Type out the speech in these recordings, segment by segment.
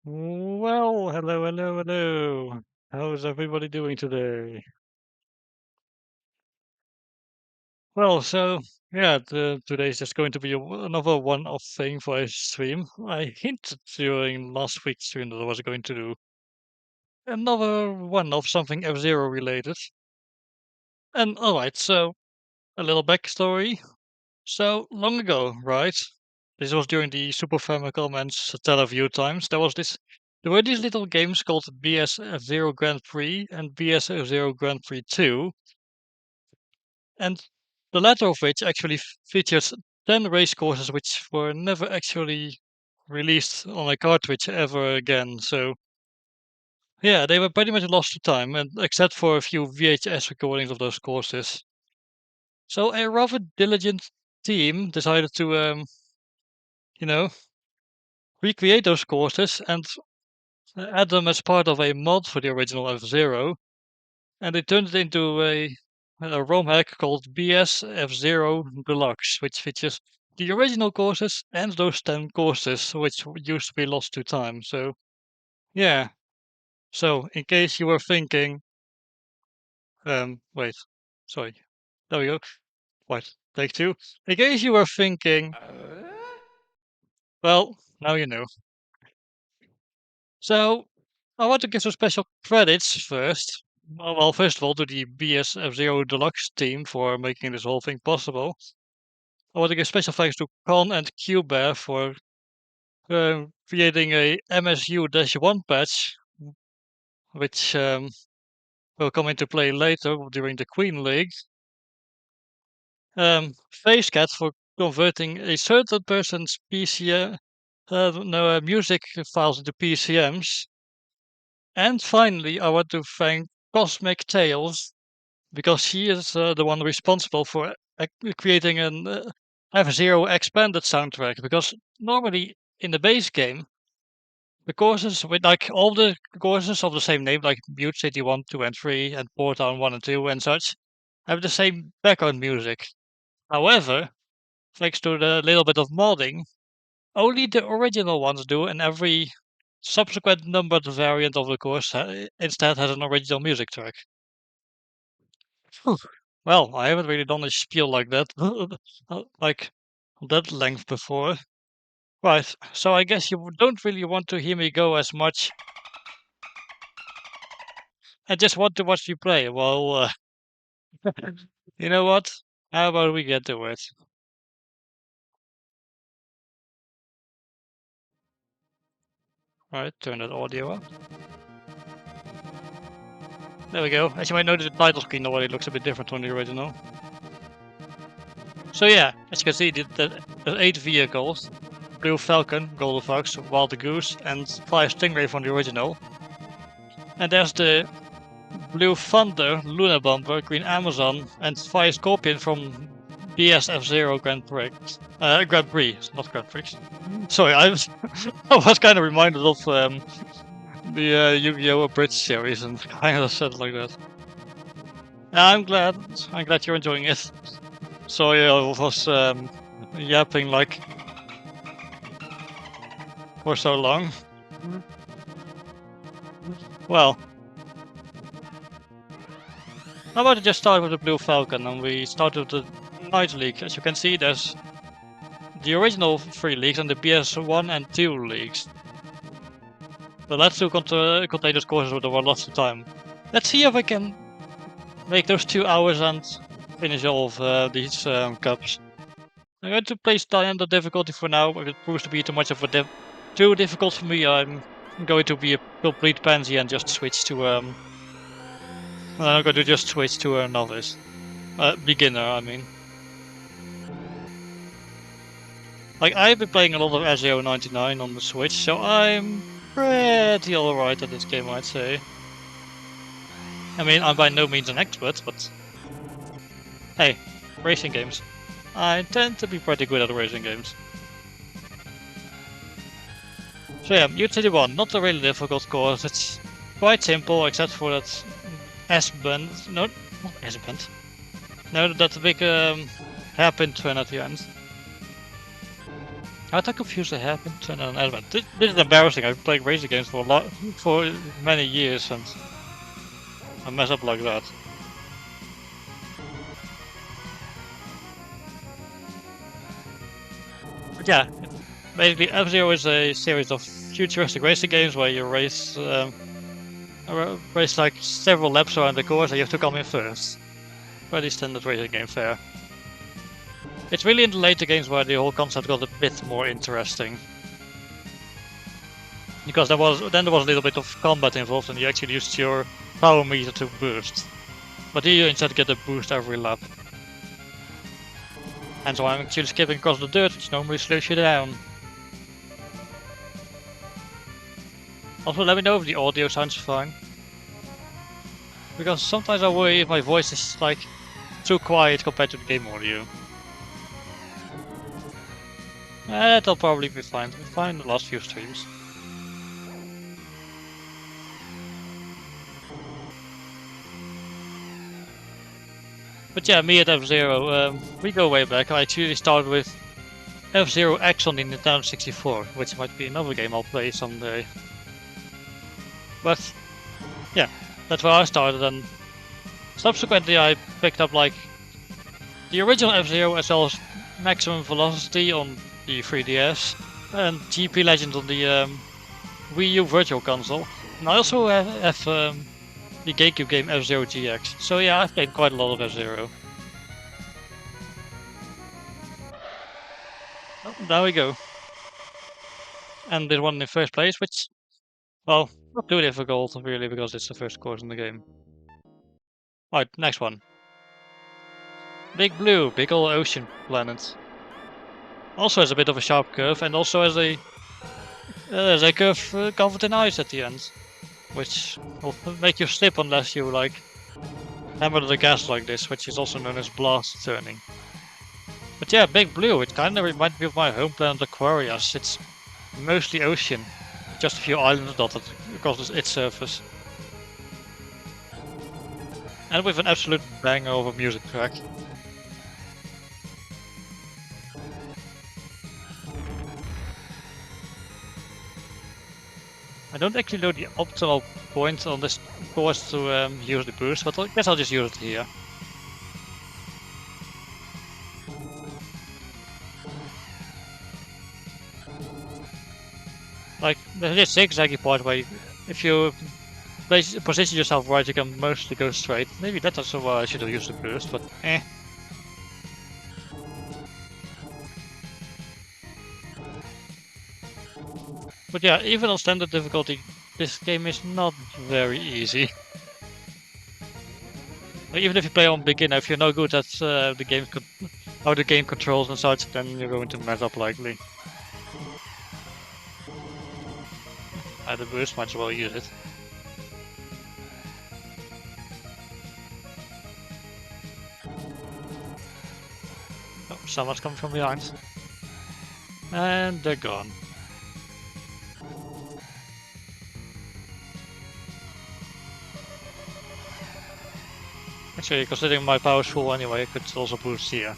Well, hello, hello, hello. How's everybody doing today? Well, yeah, today's just going to be another one-off thing for a stream. I hinted during last week's stream that I was going to do another one-off, something F-Zero related. And alright, so a little backstory. So long ago, right? This was during the Super Famicom and Satellaview times. There were these little games called BS F-Zero Grand Prix and BS F-Zero Grand Prix 2, and the latter of which actually features 10 race courses which were never actually released on a cartridge ever again. So yeah, they were pretty much lost to time, and except for a few VHS recordings of those courses. So a rather diligent team decided to, you know, recreate those courses and add them as part of a mod for the original F-Zero, and they turned it into a ROM hack called BS F-Zero Deluxe, which features the original courses and those 10 courses, which used to be lost to time. So, yeah. So, in case you were thinking, wait, sorry, there we go. Wait, take two. In case you were thinking, well, now you know. So, I want to give some special credits first. Well, first of all, to the BS F-Zero Deluxe team for making this whole thing possible. I want to give special thanks to Con and QBear for creating a MSU-1 patch, which will come into play later during the Queen League. FaceCat for converting a certain person's music files into PCMs. And finally, I want to thank Cosmic Tales because she is the one responsible for creating an F-Zero expanded soundtrack. Because normally in the base game, the courses with like all the courses of the same name, like Butte City 1, 2, and 3, and Port Town 1 and 2, and such, have the same background music. However, thanks to the little bit of modding, only the original ones do, and every subsequent numbered variant of the course instead has an original music track. Phew. Well, I haven't really done a spiel like that, like that length before. Right, so I guess you don't really want to hear me go as much and just want to watch you play. Well, you know what? How about we get to it? Right, turn that audio up. There we go. As you might notice, the title screen already looks a bit different from the original. So yeah, as you can see, there's 8 vehicles. Blue Falcon, Golden Fox, Wild Goose, and Fire Stingray from the original. And there's the Blue Thunder, Luna Bomber, Green Amazon, and Fire Scorpion from BSF-Zero Grand Prix. Grand Prix, not Grand Prix. Sorry, I was kind of reminded of the Yu-Gi-Oh! Bridge series and kind of said it like that. Yeah, I'm glad you're enjoying it. Sorry, I was yapping like for so long. Well, how about we just start with the Blue Falcon and we start with the Night League. As you can see, there's the original 3 leagues and the BS1 and 2 leagues. The last two contain those courses that were lost to time. Let's see if I can make those 2 hours and finish all of these cups. I'm going to place the difficulty for now. If it proves to be too much of too difficult for me, I'm going to be a complete pansy and just switch to I'm going to just switch to a novice, beginner. I mean, like I've been playing a lot of F-Zero 99 on the Switch, so I'm pretty alright at this game, I'd say. I mean, I'm by no means an expert, but hey, racing games. I tend to be pretty good at racing games. So yeah, Butte City 1, not a really difficult course. It's quite simple, except for that S-bend. No, not S-bend. No, that big hairpin turn at the end. How that confused the happen to an element? This is embarrassing. I've played racing games for many years, and I mess up like that. But yeah, basically F-Zero is a series of futuristic racing games where you race like several laps around the course and you have to come in first. Pretty standard racing game fare. It's really in the later games where the whole concept got a bit more interesting. Because there was a little bit of combat involved and you actually used your power meter to boost. But here you instead get a boost every lap. And so I'm actually skipping across the dirt, which normally slows you down. Also, let me know if the audio sounds fine. Because sometimes I worry if my voice is like too quiet compared to the game audio. That'll probably be fine. It's been fine the last few streams. But yeah, me at F-Zero, we go way back. I actually started with F-Zero X on the Nintendo 64, which might be another game I'll play someday. But yeah, that's where I started, and subsequently I picked up like the original F-Zero as well as Maximum Velocity on the 3DS and GP Legends on the Wii U Virtual Console. And I also have the GameCube game F-Zero GX. So yeah, I've played quite a lot of F-Zero. Oh, there we go. And this one in first place, which, well, not too difficult really because it's the first course in the game. Alright, next one. Big Blue, big old ocean planet. Also has a bit of a sharp curve and also has a curve covered in ice at the end. Which will make you slip unless you like hammer the gas like this, which is also known as blast turning. But yeah, Big Blue, it kind of reminds me of my home planet Aquarius. It's mostly ocean, just a few islands dotted across its surface. And with an absolute banger of a music track. I don't actually know the optimal point on this course to use the boost, but I guess I'll just use it here. Like, there's this zigzaggy part where if you position yourself right, you can mostly go straight. Maybe that's also why I should have used the boost, but eh. But yeah, even on standard difficulty, this game is not very easy. Like, even if you play on beginner, if you're no good at how the game controls and such, then you're going to mess up likely. The boost might as well use it. Oh, someone's coming from behind. And they're gone. Actually, considering my power's full anyway, I could also boost here.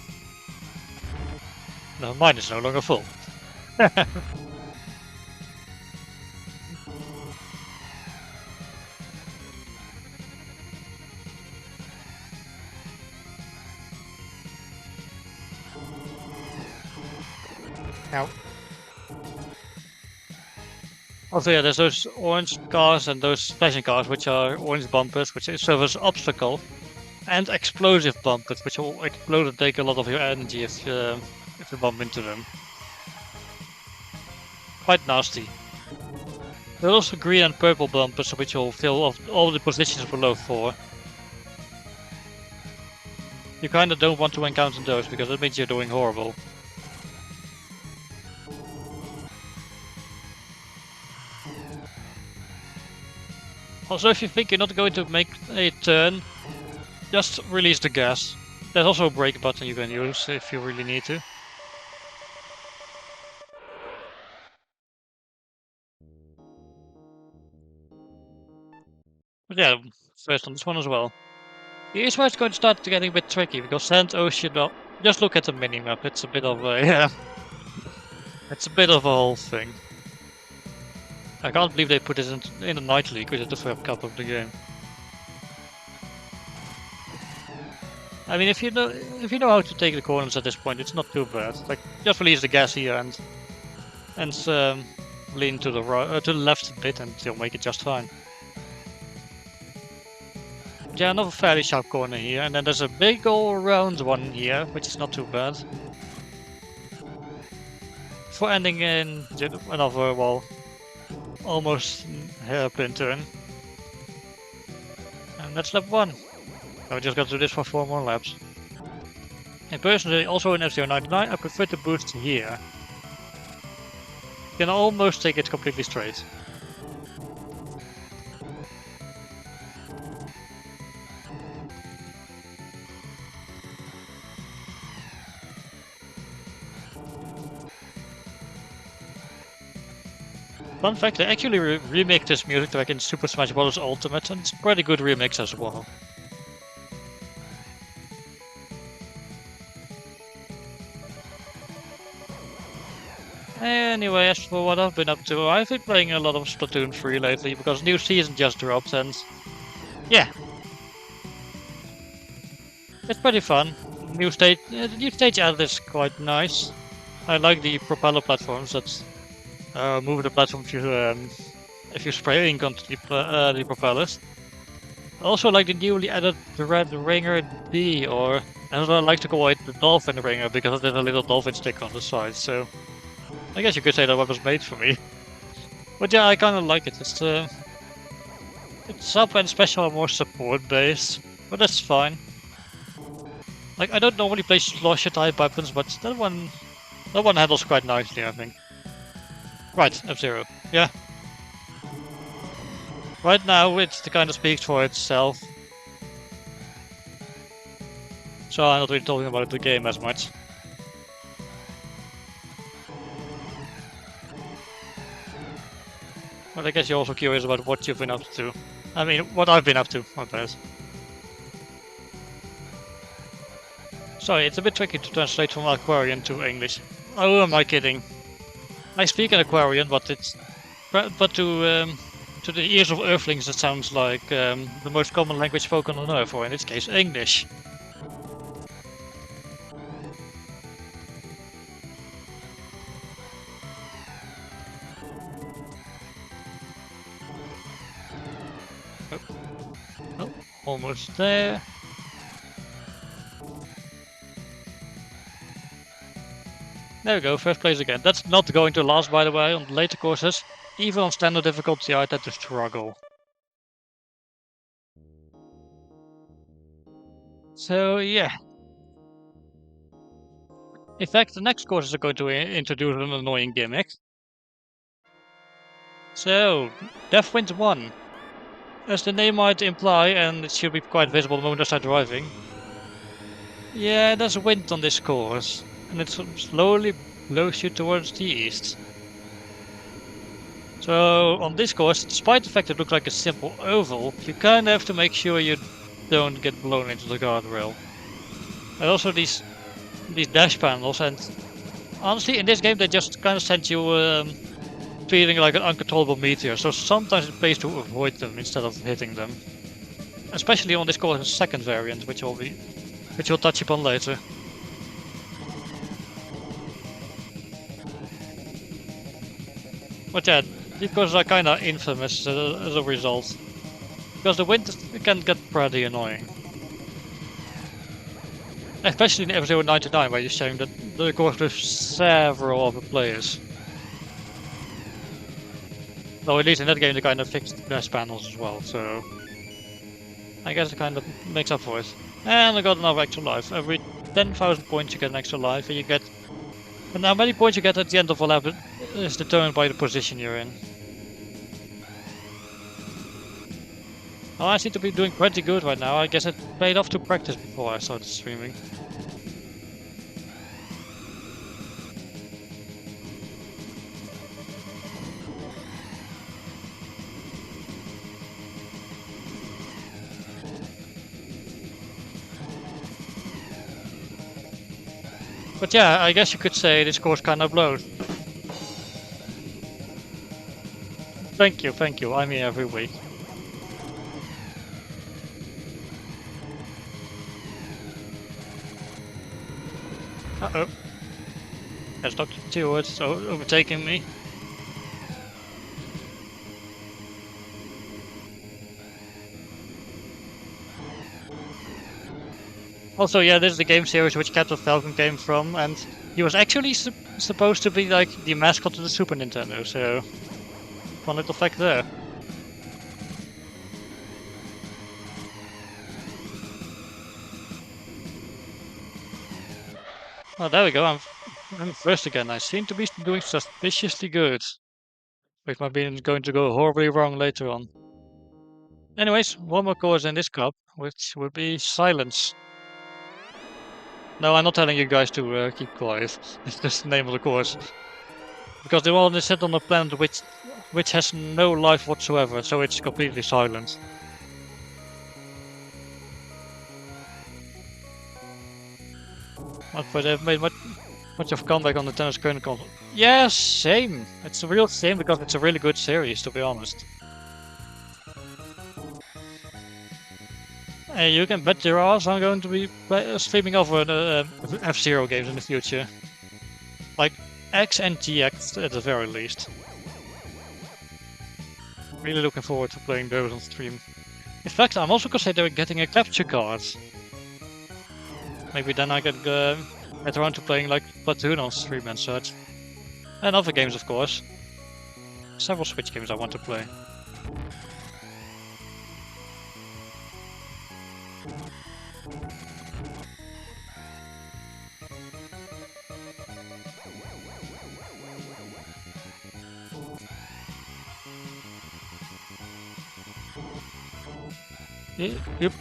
No, mine is no longer full. Ow. Also, yeah, there's those orange cars and those flashing cars, which are orange bumpers, which serve as obstacle, and explosive bumpers, which will explode and take a lot of your energy if you bump into them. Quite nasty. There are also green and purple bumpers, which will fill off all the positions below 4. You kinda don't want to encounter those, because that means you're doing horrible. Also, if you think you're not going to make a turn, just release the gas. There's also a brake button you can use if you really need to. But yeah, first on this one as well. Here's where it's going to start getting a bit tricky, because Sand Ocean, well, just look at the minimap, it's a bit of a... yeah. It's a bit of a whole thing. I can't believe they put this in the Night League, which is the first cup of the game. I mean, if you know how to take the corners at this point, it's not too bad. Like, just release the gas here and lean to the right, to the left a bit, and you'll make it just fine. Yeah, another fairly sharp corner here, and then there's a big old round one here, which is not too bad. For ending in another, well, almost hairpin turn. And that's lap 1. Now we just got to do this for 4 more laps. And personally, also in F-Zero 99, I prefer to boost here. You can almost take it completely straight. Fun fact, they actually remixed this music track in Super Smash Bros. Ultimate, and it's a pretty good remix as well. Anyway, as for what I've been up to, I've been playing a lot of Splatoon 3 lately, because new season just dropped, and yeah. It's pretty fun. The new stage added is quite nice. I like the propeller platforms that move the platform if you spray ink onto the propellers. I also like the newly added Red Ringer D, or as I like to call it, the Dolphin Ringer, because there's a little dolphin stick on the side, so I guess you could say that one was made for me. But yeah, I kinda like it. It's up and special more support based, but that's fine. Like, I don't normally play slosher type weapons, but that one handles quite nicely, I think. Right, F-Zero. Yeah. Right now, it kind of speaks for itself. So I'm not really talking about the game as much. But I guess you're also curious about what you've been up to. I mean, what I've been up to, my bad. Sorry, it's a bit tricky to translate from Aquarian to English. Oh, am I kidding? I speak an Aquarian, but to the ears of Earthlings, it sounds like the most common language spoken on Earth, or in this case, English. Oh, oh, almost there. There we go, first place again. That's not going to last, by the way, on the later courses. Even on standard difficulty, I tend to struggle. So, yeah. In fact, the next courses are going to introduce an annoying gimmick. So, Deathwind 1. As the name might imply, and it should be quite visible the moment I start driving. Yeah, there's wind on this course, and it slowly blows you towards the east. So, on this course, despite the fact it looks like a simple oval, you kinda have to make sure you don't get blown into the guardrail. And also these dash panels, and honestly, in this game they just kind of send you feeling like an uncontrollable meteor, so sometimes it pays to avoid them instead of hitting them. Especially on this course's second variant, which we'll touch upon later. But yeah, these courses are kinda infamous as a result. Because the wind can get pretty annoying. Especially in F-Zero 99, where you're sharing the course with several other players. Though at least in that game they kind of fixed dash panels as well, so I guess it kind of makes up for it. And I got another extra life. Every 10,000 points you get an extra life, and you get... And how many points you get at the end of a lap is determined by the position you're in. Oh, I seem to be doing pretty good right now. I guess it paid off to practice before I started streaming. But yeah, I guess you could say this course kind of blows. thank you, thank you. I'm here every week. Uh-oh. That's Dr. Stewart's overtaking me. Also, yeah, this is the game series which Captain Falcon came from, and he was actually supposed to be like the mascot of the Super Nintendo, so fun little fact there. Oh, there we go. I'm first again. I seem to be doing suspiciously good, which might be going to go horribly wrong later on. Anyways, one more course in this cup, which would be silence. No, I'm not telling you guys to keep quiet. It's just the name of the course. Because they only set on a planet which has no life whatsoever, so it's completely silent. But they've made much of comeback on the tennis current console. Yeah, same. It's a real shame because it's a really good series, to be honest. Hey, you can bet your ass I'm going to be streaming over F-Zero games in the future. Like X and GX at the very least. Really looking forward to playing those on stream. In fact, I'm also considering getting a capture card. Maybe then I could get around to playing like Platoon on stream and such. And other games, of course. Several Switch games I want to play. Yep.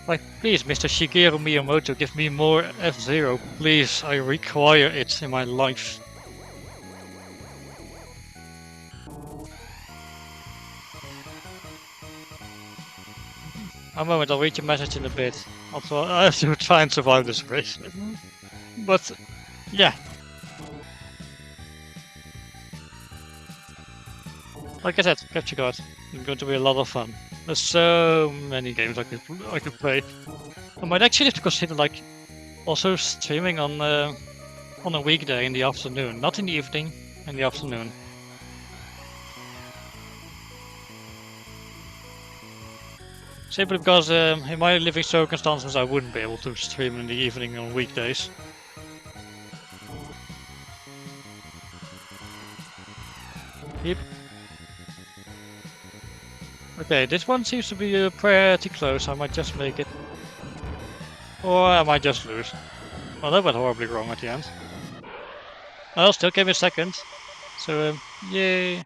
Like, please, Mr. Shigeru Miyamoto, give me more F-Zero. Please, I require it in my life. A moment, I'll read your message in a bit. Also, I have to try and survive this race. But, yeah. Like I said, capture card. It's going to be a lot of fun. There's so many games I could play. I might actually have to consider like also streaming on a weekday in the afternoon, not in the evening, in the afternoon. Simply because in my living circumstances I wouldn't be able to stream in the evening on weekdays. Yep. Okay, this one seems to be pretty close. I might just make it. Or I might just lose. Well, that went horribly wrong at the end. I'll still give it a second. So, yay.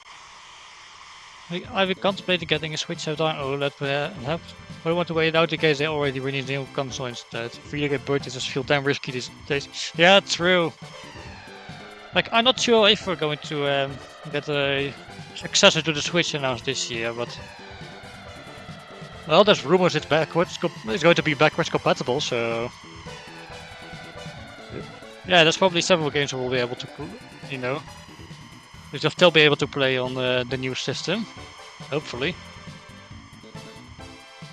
I've been contemplating getting a Switch so on OLED, but I want to wait out in case they already release the new console instead. Video game purchases feel damn risky these days. Yeah, true. Like, I'm not sure if we're going to get a successor to the Switch announced this year, but well, there's rumors it's going to be backwards compatible, so yeah, there's probably several games we'll be able to, you know, we'll still be able to play on the new system, hopefully.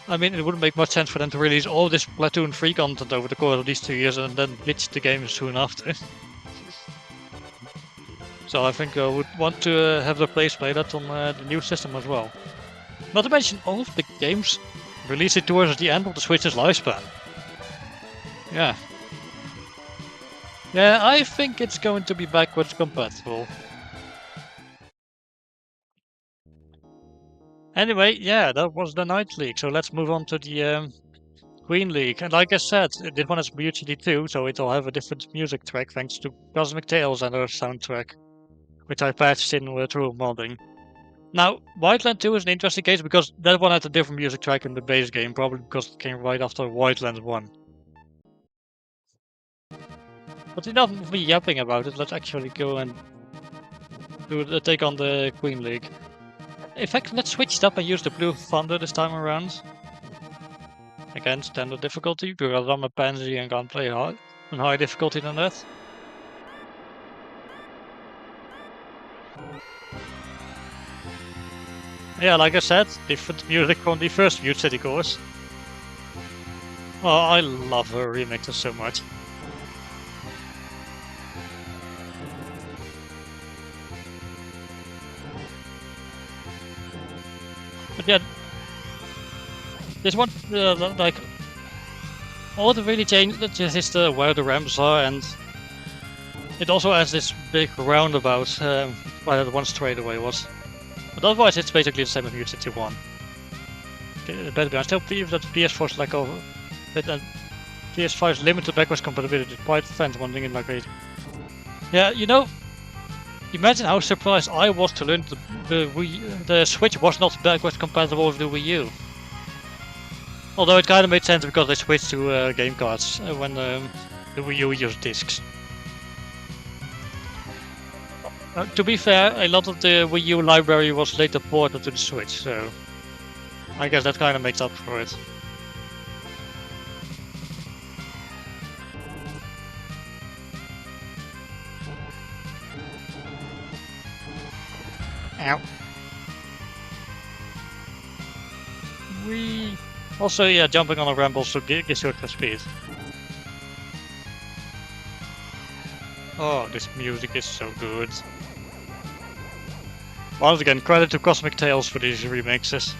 I mean, it wouldn't make much sense for them to release all this Splatoon 3 content over the course of these 2 years and then ditch the game soon after. So I think I would want to have the players play that on the new system as well. Not to mention all of the games released towards the end of the Switch's lifespan. Yeah. Yeah, I think it's going to be backwards compatible. Anyway, yeah, that was the Night League, so let's move on to the Queen League. And like I said, this one is mutually too, so it'll have a different music track thanks to Cosmic Tales and our soundtrack, which I patched in through modding. Now, Wildland 2 is an interesting case because that one had a different music track in the base game, probably because it came right after Wildlands 1. But enough of me yapping about it, let's actually go and take on the Queen League. In fact, let's switch it up and use the Blue Thunder this time around. Again, standard difficulty, because I'm a pansy and can't play hard on high difficulty than that. Yeah, like I said, different music from the first Mute City course. Oh, I love her remixes so much. But yeah, this one, like, all that really changed is where the ramps are, and it also has this big roundabout, where that one straightaway was. But otherwise, it's basically the same as Mute City 1. But I still believe that PS4's like over, but PS5's limited backwards compatibility quite depends one thing in like it. Yeah, you know, imagine how surprised I was to learn the Switch was not backwards compatible with the Wii U. Although it kind of made sense because they switched to game cards when the Wii U used discs. To be fair, a lot of the Wii U library was later ported to the Switch, so I guess that kind of makes up for it. Ow. Wee. Also, yeah, jumping on a ramp also gives you extra speed. Oh, this music is so good. Once again, credit to Cosmic Tales for these remixes.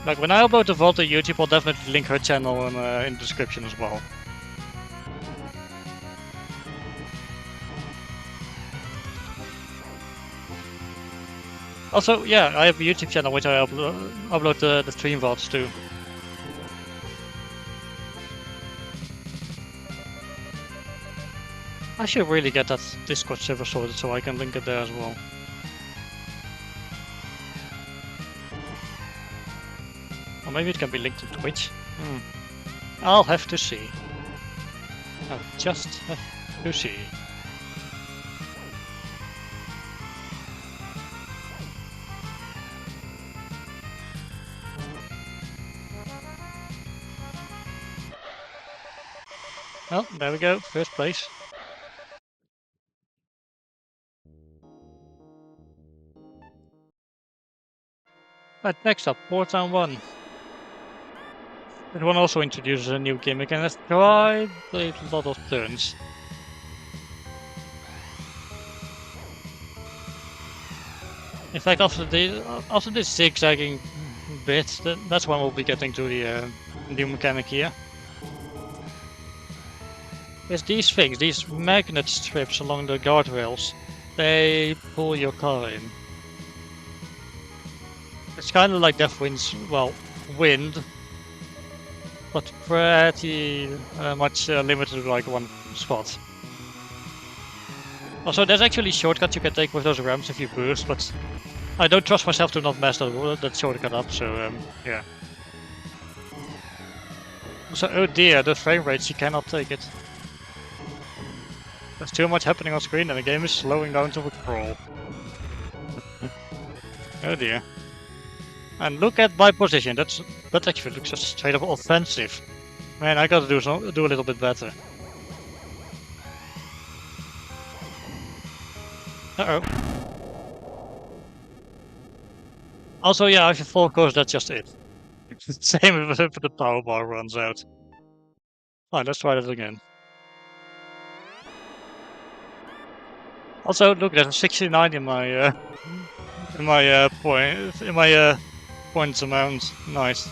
Like, when I upload the VOD to YouTube, I'll definitely link her channel in the description as well. Also, yeah, I have a YouTube channel which I upload the stream VODs to. I should really get that Discord server sorted so I can link it there as well. Or maybe it can be linked to Twitch. I'll have to see. I'll just have to see. Well, there we go, first place. Right, next up, Port Town 1. That one also introduces a new gimmick and has quite a lot of turns. In fact, after this zigzagging bit, that's when we'll be getting to the new mechanic here. It's these things, these magnet strips along the guardrails. They pull your car in. It's kind of like Deathwind's, well, wind, but pretty much limited to like one spot. Also, there's actually shortcuts you can take with those ramps if you boost, but I don't trust myself to not mess that shortcut up, so yeah. So, oh dear, the frame rates, you cannot take it. There's too much happening on screen and the game is slowing down to a crawl. Oh dear. And look at my position, that actually looks just straight up offensive. Man, I gotta do a little bit better. Uh-oh. Also, yeah, if you fall course, that's just it. Same if the power bar runs out. Alright, let's try that again. Also, look, there's a 69 in my points amount. Nice.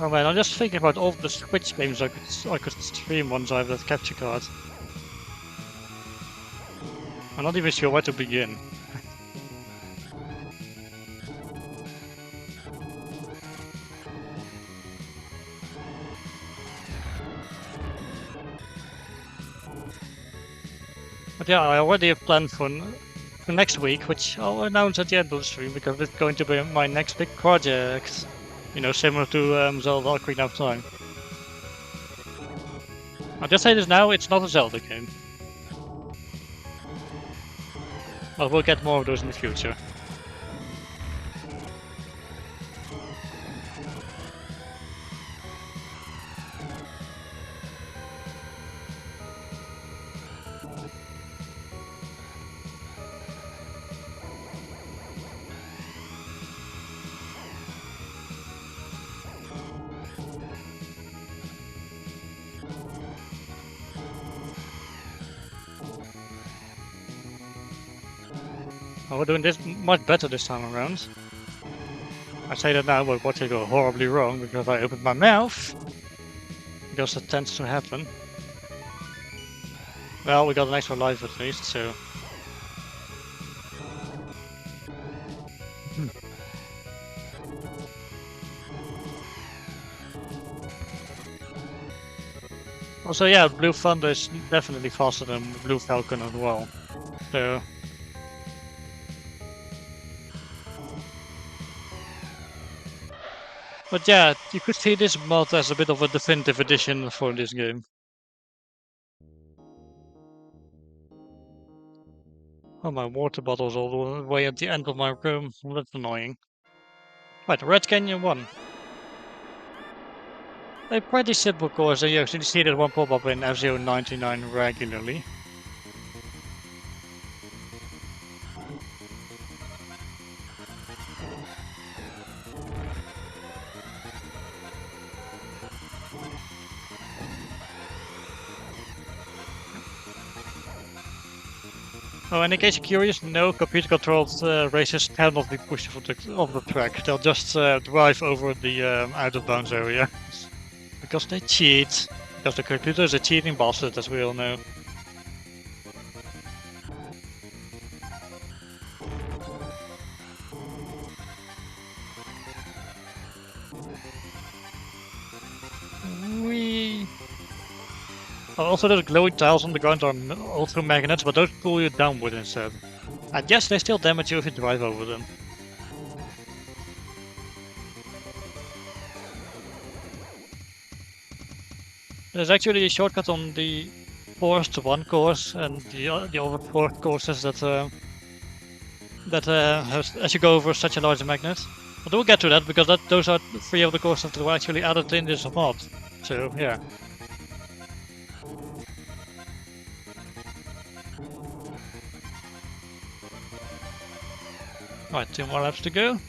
Oh man, I'm just thinking about all the Switch games I could stream once I have that capture card. I'm not even sure where to begin. yeah, I already have planned for next week, which I'll announce at the end of the stream because it's going to be my next big project. You know, similar to Zelda Ocarina of Time. I'll just say this now, it's not a Zelda game. But we'll get more of those in the future. We're doing this much better this time around. I say that now, but watch it go horribly wrong because I opened my mouth. Because that tends to happen. Well, we got an extra life at least, so... Also, yeah, Blue Thunder is definitely faster than Blue Falcon as well. So... But yeah, you could see this mod as a bit of a definitive edition for this game. Oh, my water bottle's all the way at the end of my room. Well, that's annoying. Right, Red Canyon 1. A pretty simple course, and you actually see that one pop up in F-Zero 99 regularly. Oh, and in case you're curious, no computer-controlled races cannot be pushed off the track. They'll just drive over the out-of-bounds area. Because they cheat. Because the computer is a cheating bastard, as we all know. Whee! Also, those glowing tiles on the ground are also magnets, but those pull you downward instead. And yes, they still damage you if you drive over them. There's actually a shortcut on the Forest 1 course and the other 4 courses that as you go over such a large magnet. But we'll get to that because those are 3 of the courses that were actually added in this mod. So yeah. Right, 2 more laps to go.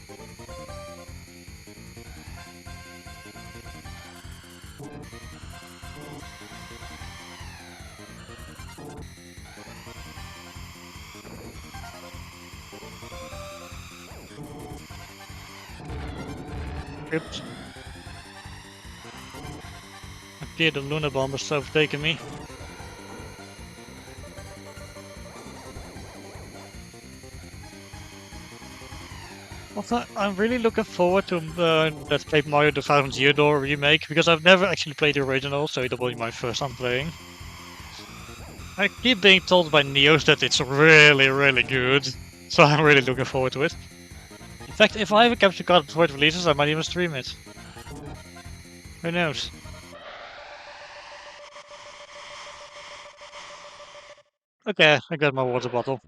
Oops. I fear the Lunar Bomb has overtaken me. Also, I'm really looking forward to Let's Play Mario the Thousand Year Door remake, because I've never actually played the original, so it'll be my first time playing. I keep being told by Neos that it's really, really good, so I'm really looking forward to it. In fact, if I have a capture card before it releases, I might even stream it. Who knows? Okay, I got my water bottle.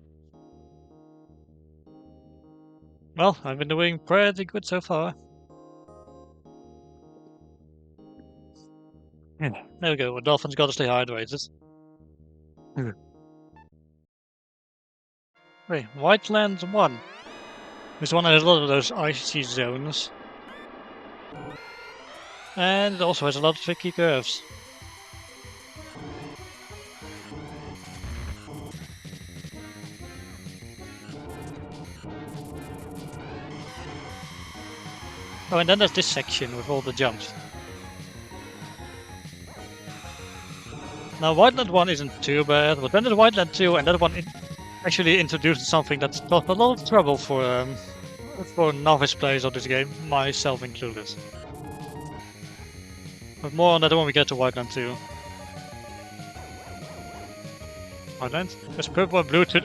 Well, I've been doing pretty good so far. Yeah, there we go, a dolphin's gotta stay hydrated. Wait, Whitelands 1. This one has a lot of those icy zones. And it also has a lot of tricky curves. Oh, and then there's this section with all the jumps. Now, Whiteland 1 isn't too bad, but then there's Whiteland 2, and that one actually introduced something that's caused a lot of trouble for novice players of this game, myself included. But more on that when we get to Whiteland 2. Whiteland. There's purple and blue too.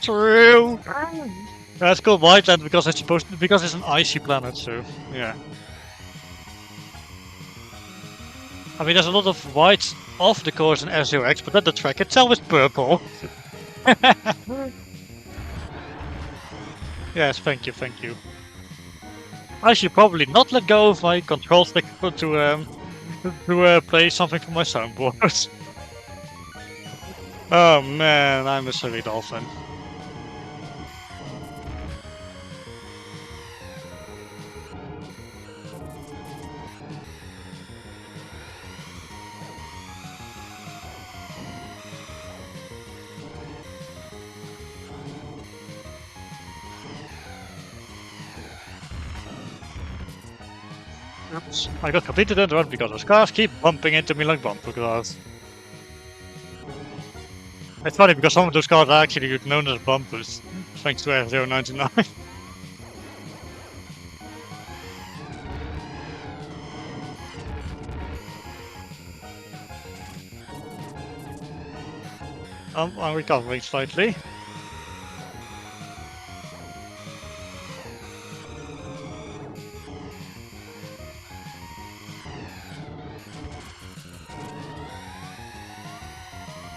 True. It's called Whiteland because because it's an icy planet. So yeah. I mean, there's a lot of white off the course in F-Zero X, but then the track itself is purple. Yes, thank you, thank you. I should probably not let go of my control stick to play something from my soundboard. Oh man, I'm a silly dolphin. Oops. I got completed and run because those cars keep bumping into me like bumper cars. It's funny because some of those cars are actually known as bumpers, thanks to F-099. I'm recovering slightly.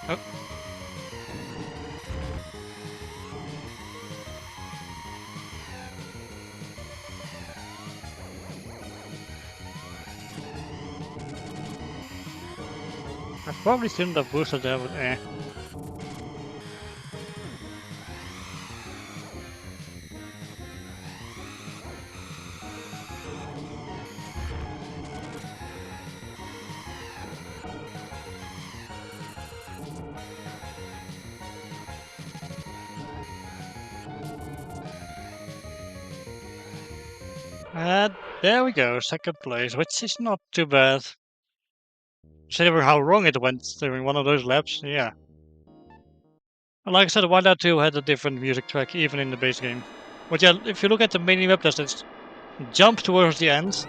Oh. I probably shouldn't have boosted there, but eh. And there we go, second place, which is not too bad. Considering how wrong it went during one of those laps, yeah. And like I said, Wild 2 had a different music track even in the base game. But yeah, if you look at the mini map, there's this jump towards the end.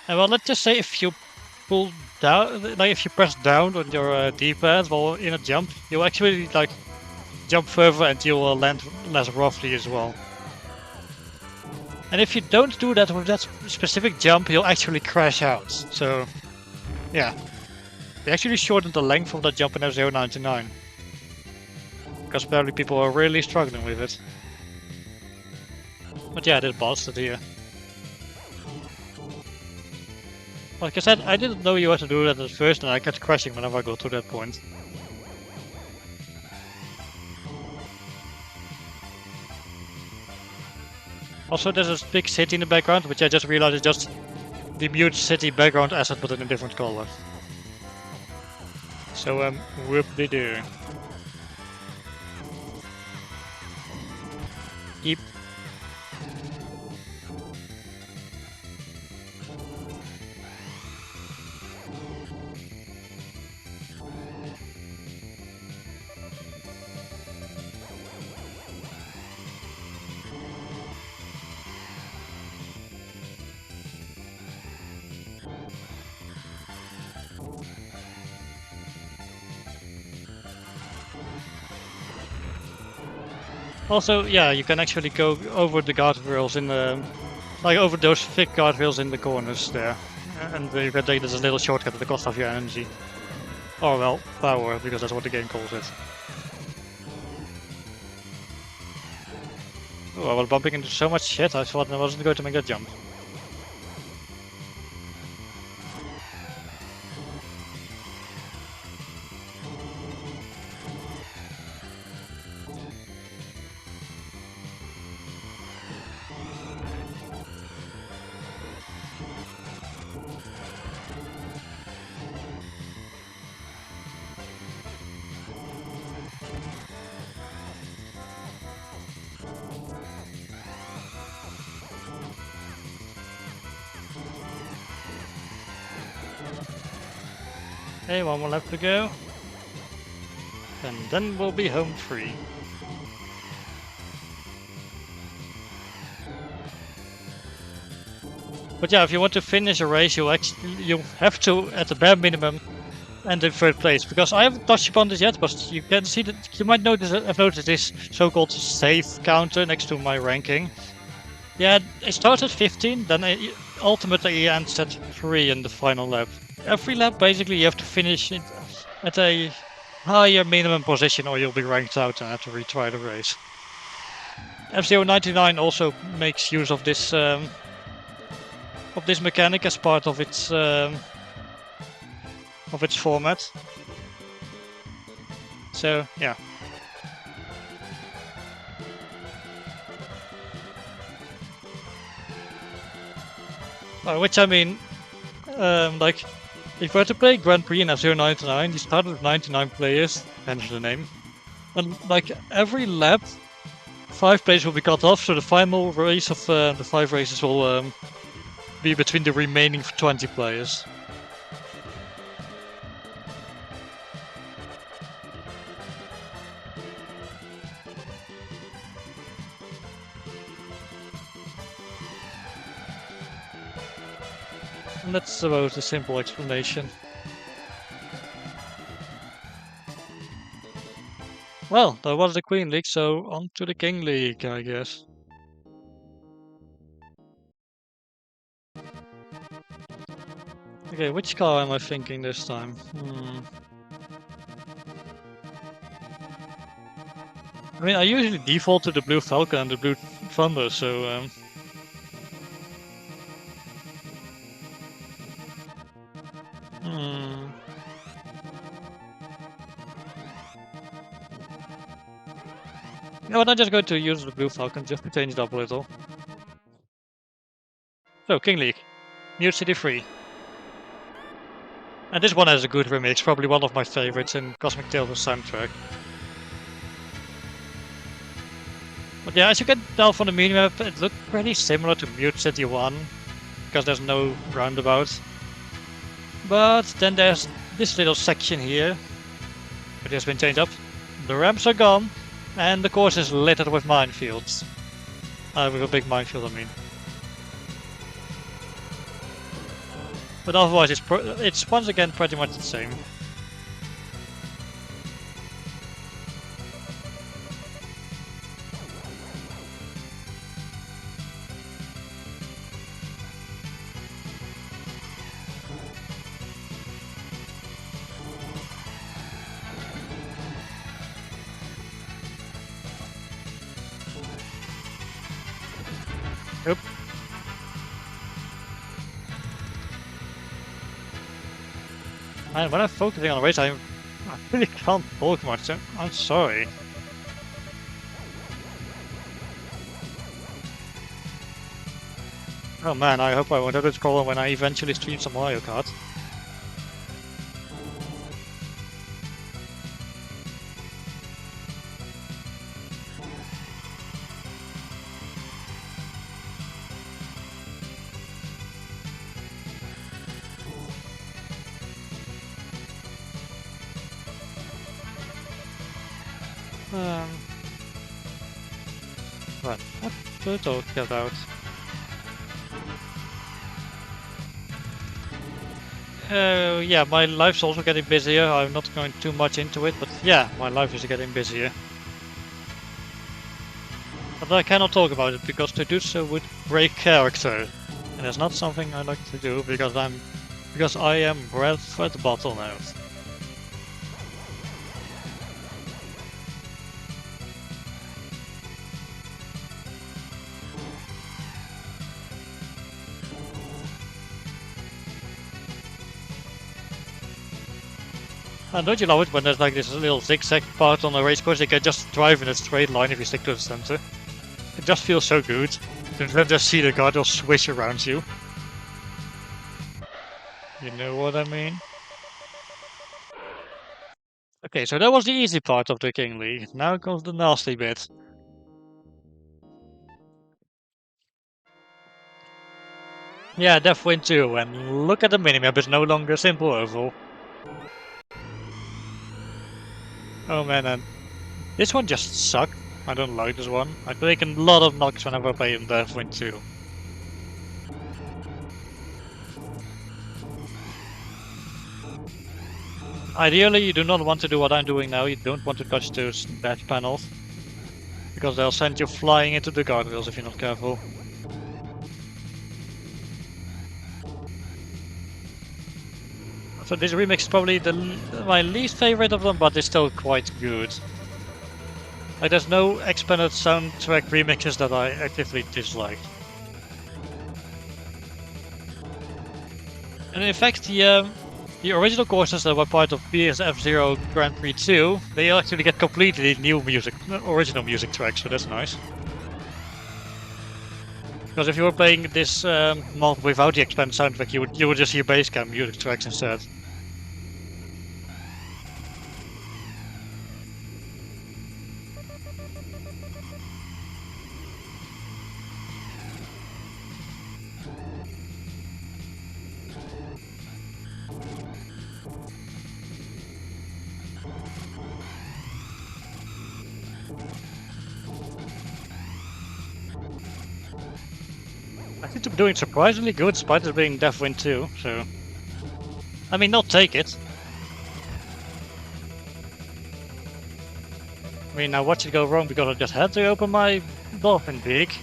And well, let's just say if you pull down, like if you press down on your D-pad while in a jump, you'll actually like jump further and you'll land less roughly as well. And if you don't do that with that specific jump, you'll actually crash out. So, yeah. They actually shortened the length of that jump in F-099. Because apparently people are really struggling with it. But yeah, this busted here. Like I said, I didn't know you had to do that at first, and I kept crashing whenever I got to that point. Also, there's this big city in the background, which I just realized is just the mute city background asset, but in a different color. So, whoop-de-doo. Yep. Also, yeah, you can actually go over the guardrails in the, like over those thick guardrails in the corners there, and you can take this little shortcut at the cost of your energy. Or well, power, because that's what the game calls it. Oh, I was bumping into so much shit, I thought I wasn't going to make that jump. Okay, one more lap to go. And then we'll be home free. But yeah, if you want to finish a race, you have to, at the bare minimum, and in third place, because I haven't touched upon this yet, but you can see that you might notice I've noticed this so-called save counter next to my ranking. Yeah, it starts at 15, then it ultimately ends at 3 in the final lap. Every lap, basically, you have to finish it at a higher minimum position, or you'll be ranked out and have to retry the race. F-Zero 99 also makes use of this mechanic as part of its format. So yeah. Which I mean, like, if you were to play Grand Prix in F-Zero 99, you start with 99 players, hence the name, and like every lap, 5 players will be cut off, so the final race of the 5 races will be between the remaining 20 players. And that's about a simple explanation. Well, that was the Queen League, so on to the King League, I guess. Okay, which car am I thinking this time? I mean, I usually default to the Blue Falcon and the Blue Thunder, so No, but I'm just going to use the Blue Falcon just to change it up a little. So, King League. Mute City 3. And this one has a good remix, probably one of my favorites in Cosmic Tales soundtrack. But yeah, as you can tell from the minimap, it looked pretty similar to Mute City 1, because there's no roundabout. But then there's this little section here, which has been changed up. The ramps are gone, and the course is littered with minefields. With a big minefield, I mean. But otherwise, it's once again pretty much the same. Yep. And when I'm focusing on the race, I really can't talk much. I'm sorry. Oh man, I hope I won't have this problem when I eventually stream some Mario Kart. Right, what to talk about? Yeah, my life's also getting busier. I'm not going too much into it, but yeah, my life is getting busier. But I cannot talk about it because to do so would break character, and it's not something I like to do because I am bred for the bottle now. And don't you love it when there's like this little zigzag part on the race course? You can just drive in a straight line if you stick to the center. It just feels so good to then just see the car just swish around you. You know what I mean? Okay, so that was the easy part of the King League. Now comes the nasty bit. Yeah, Death Wind 2, and look at the minimap, it's no longer a simple oval. Oh man, and this one just sucked. I don't like this one. I've taken a lot of knocks whenever I play in Death Wind 2. Ideally, you do not want to do what I'm doing now. You don't want to touch those dash panels, because they'll send you flying into the guardrails if you're not careful. So this remix is probably my least favorite of them, but it's still quite good. Like, there's no expanded soundtrack remixes that I actively dislike. And in fact, the original courses that were part of PS F-Zero Grand Prix 2, they actually get completely new music, original music tracks, so that's nice. Because if you were playing this mod without the expanded soundtrack, you would just hear basscam music tracks instead. I think they're doing surprisingly good, despite it being Deathwind 2, so... I mean, not take it. I mean, now watch it go wrong because I just had to open my dolphin beak.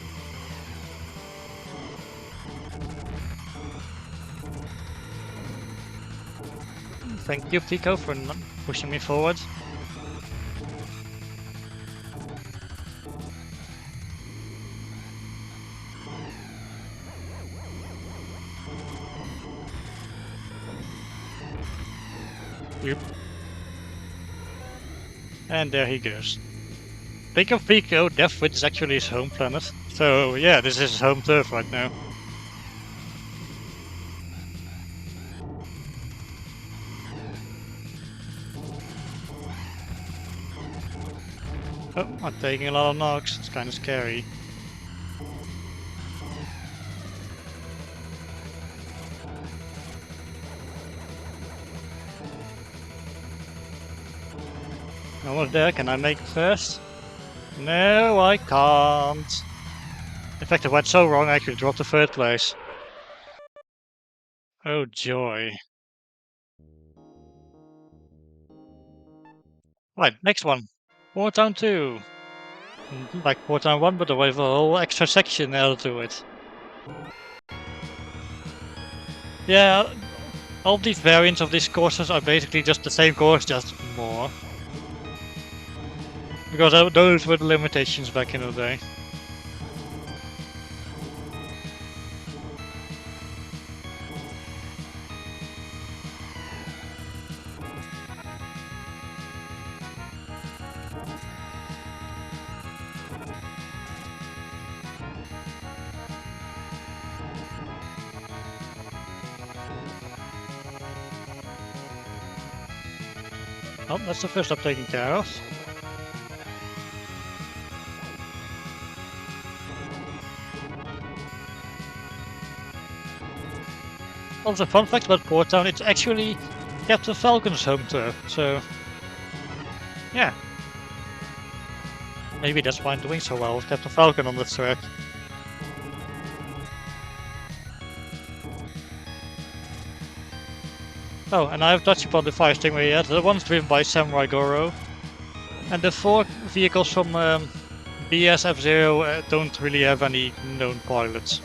Thank you, Pico, for pushing me forward. Yep. And there he goes. Speaking of Pico, Deathwind is actually his home planet. So yeah, this is his home turf right now. Oh, I'm taking a lot of knocks. It's kind of scary. Almost there. Can I make it first? No, I can't. In fact, I went so wrong, I actually dropped to third place. Oh joy. Right, next one. War Town 2. Like War Town 1, but with a whole extra section added to it. Yeah, all these variants of these courses are basically just the same course, just more. Because those were the limitations back in the day. Oh, that's the first I'm taking care of. Also, fun fact about Port Town, it's actually Captain Falcon's home turf, so... yeah. Maybe that's why I'm doing so well with Captain Falcon on this track. Oh, and I have touched upon the Fire Stingray yet. The one's driven by Samurai Goro. And the four vehicles from BS F-Zero don't really have any known pilots.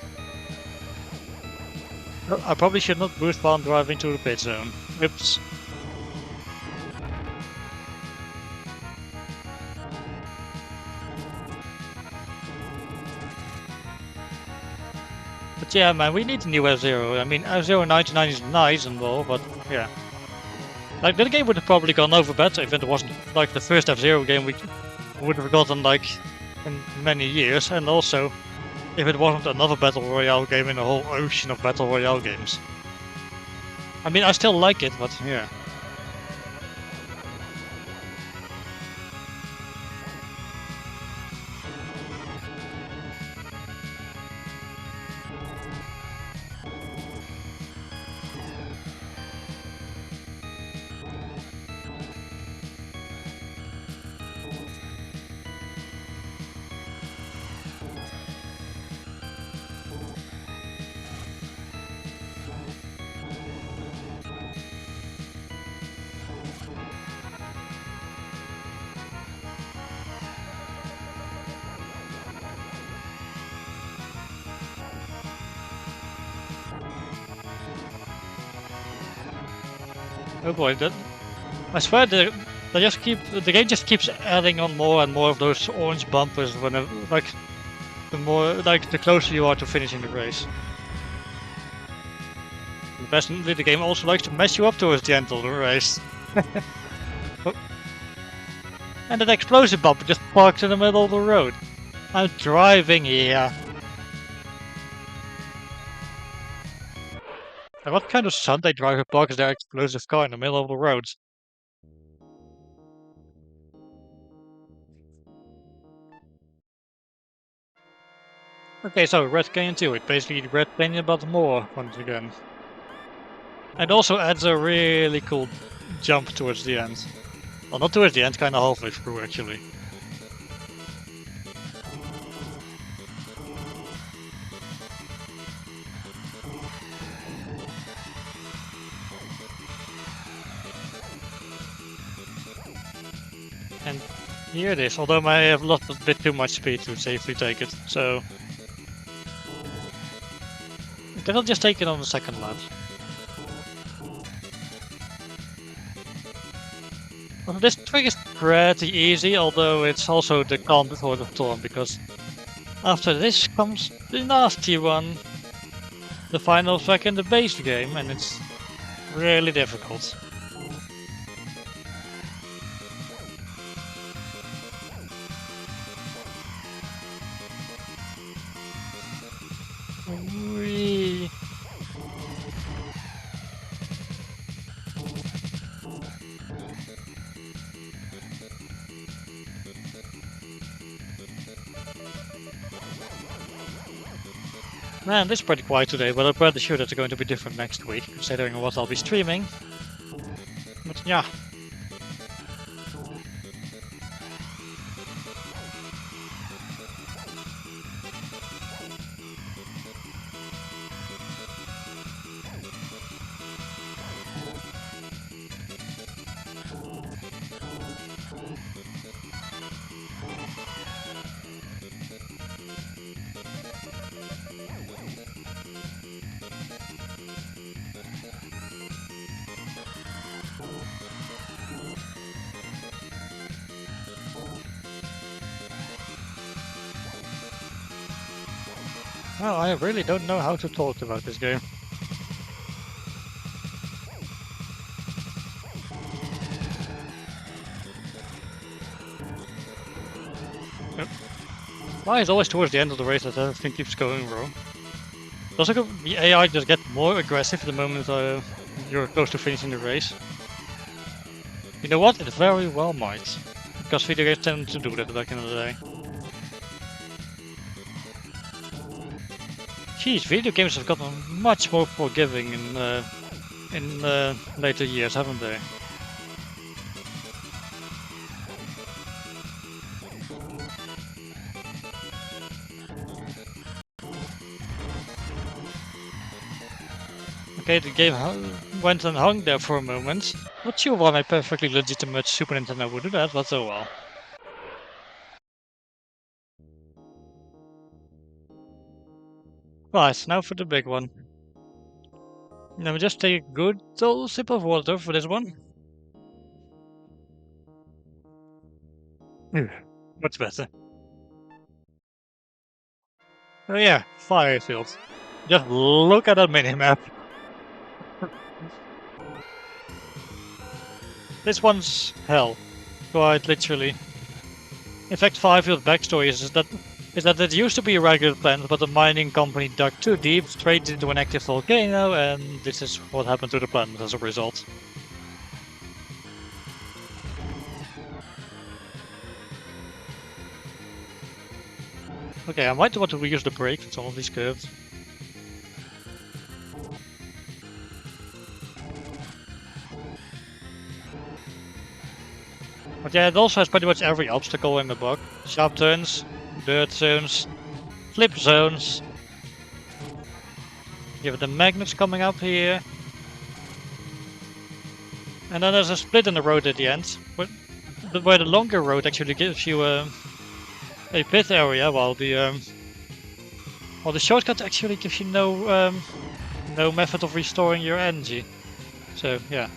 I probably should not boost while I'm driving to the pit zone. Oops. But yeah, man, we need a new F-Zero. I mean, F-Zero 99 is nice and all, but yeah. Like, the game would have probably gone over better if it wasn't like the first F-Zero game we would have gotten like in many years, and also if it wasn't another Battle Royale game in a whole ocean of Battle Royale games. I mean, I still like it, but yeah. Oh boy, I swear the game just keeps adding on more and more of those orange bumpers whenever, like, the closer you are to finishing the race. Personally, the game also likes to mess you up towards the end of the race. Oh, and that explosive bumper just parks in the middle of the road. I'm driving here. And what kind of Sunday driver parks their explosive car in the middle of the road? Okay, so Red Canyon 2, it basically Red Canyon but more once again. And also adds a really cool jump towards the end. Well, not towards the end, kind of halfway through actually. And here it is, although I have lost a bit too much speed to safely take it, so then I'll just take it on the second lap. Well, this trick is pretty easy, although it's also the calm before the storm, because after this comes the nasty one, the final track in the base game, and it's really difficult. Whee. Man, this is pretty quiet today, but I'm pretty sure that's going to be different next week, considering what I'll be streaming. But yeah. Well, I really don't know how to talk about this game. Yep. Why is always towards the end of the race that everything keeps going wrong? Does the AI just get more aggressive the moment you're close to finishing the race? You know what? It very well might. Because video games tend to do that back in the day. Jeez, video games have gotten much more forgiving in later years, haven't they? Okay, the game went and hung there for a moment. Not sure why my perfectly legitimate Super Nintendo would do that, but oh well. Right, now for the big one. Let me just take a good old sip of water for this one. Much better. Oh yeah, Firefield. Just look at that minimap. This one's hell, quite literally. In fact, Firefield's backstory is that it used to be a regular plant, but the mining company dug too deep, straight into an active volcano, and this is what happened to the planet as a result. Okay, I might want to reuse the brake for some of these curves. But yeah, it also has pretty much every obstacle in the book. Sharp turns, dirt zones, flip zones. You have the magnets coming up here. And then there's a split in the road at the end, where the longer road actually gives you a pit area, while the shortcut actually gives you no method of restoring your energy. So yeah.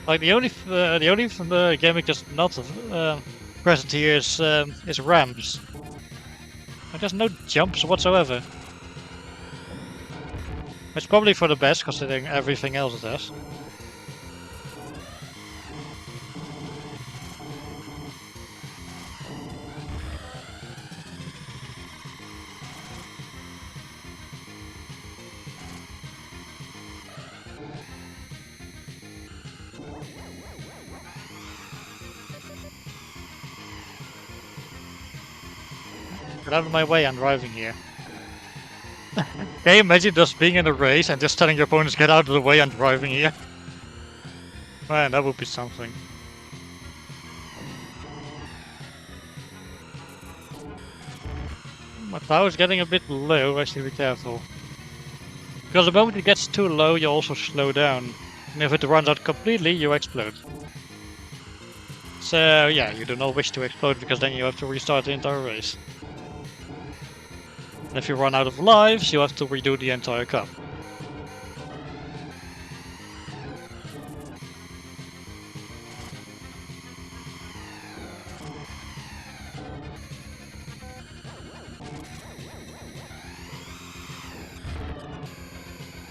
Like the only gimmick that's not present here is ramps. Like, there's no jumps whatsoever. It's probably for the best considering everything else it has. Get out of my way, I'm driving here. Can you imagine just being in a race and just telling your opponents get out of the way, I'm driving here? Man, that would be something. My power's getting a bit low, I should be careful. Because the moment it gets too low, you also slow down. And if it runs out completely, you explode. So yeah, you do not wish to explode because then you have to restart the entire race. And if you run out of lives, you have to redo the entire cup.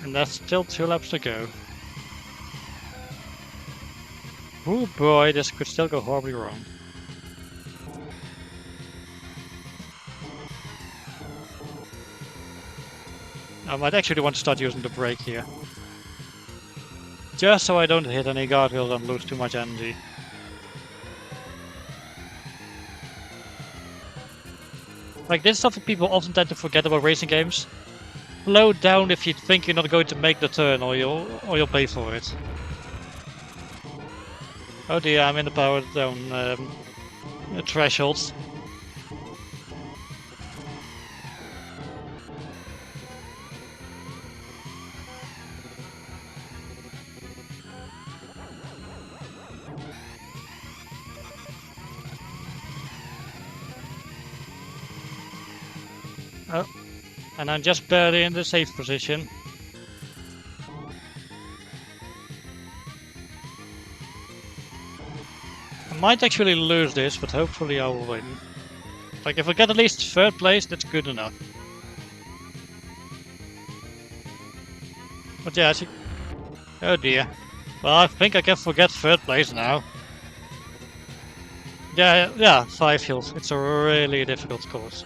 And that's still 2 laps to go. Oh boy, this could still go horribly wrong. I might actually want to start using the brake here. Just so I don't hit any guardrails and lose too much energy. Like, this is something people often tend to forget about racing games. Slow down if you think you're not going to make the turn or you'll pay for it. Oh dear, I'm in the power down thresholds. Oh, and I'm just barely in the safe position. I might actually lose this, but hopefully I will win. Like, if I get at least 3rd place, that's good enough. But yeah, oh dear. Well, I think I can forget 3rd place now. Yeah, 5 hills. It's a really difficult course.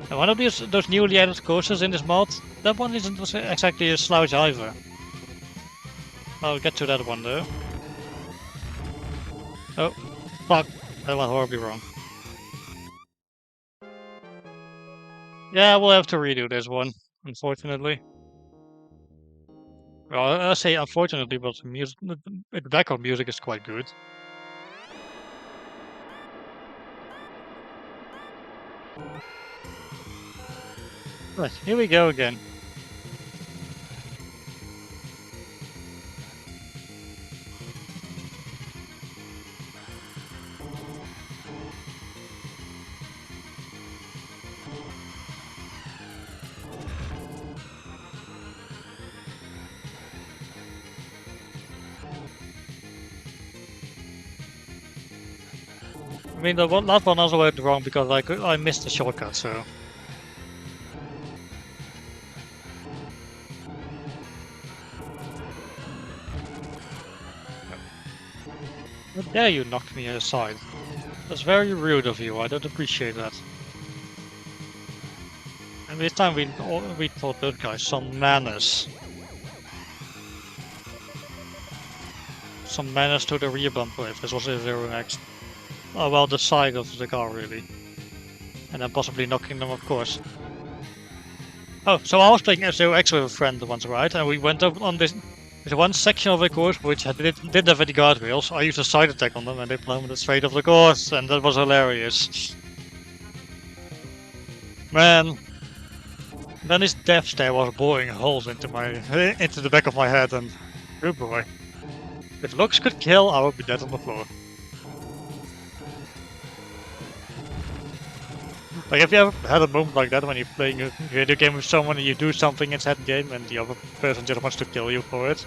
And one of those newly added courses in this mod, that one isn't exactly a slouch either. I'll get to that one though. Oh, fuck. That went horribly wrong. Yeah, we'll have to redo this one, unfortunately. Well, I say unfortunately, but the background music is quite good. Right, here we go again. I mean, the last one also went wrong because I missed the shortcut, so. How dare you knock me aside? That's very rude of you, I don't appreciate that. And this time we taught those guys some manners. Some manners to the rear bumper if this was a zero next. Oh well, the side of the car really. And then possibly knocking them, of course. Oh, so I was playing F-Zero X with a friend once, right? And we went up on this one section of the course which didn't have any guardrails. I used a side attack on them and they plummeted straight off the course, and that was hilarious. Man. Then his death stare was boring holes into the back of my head, and good boy. If looks could kill, I would be dead on the floor. Like, have you ever had a moment like that when you're playing a video game with someone and you do something inside the game and the other person just wants to kill you for it?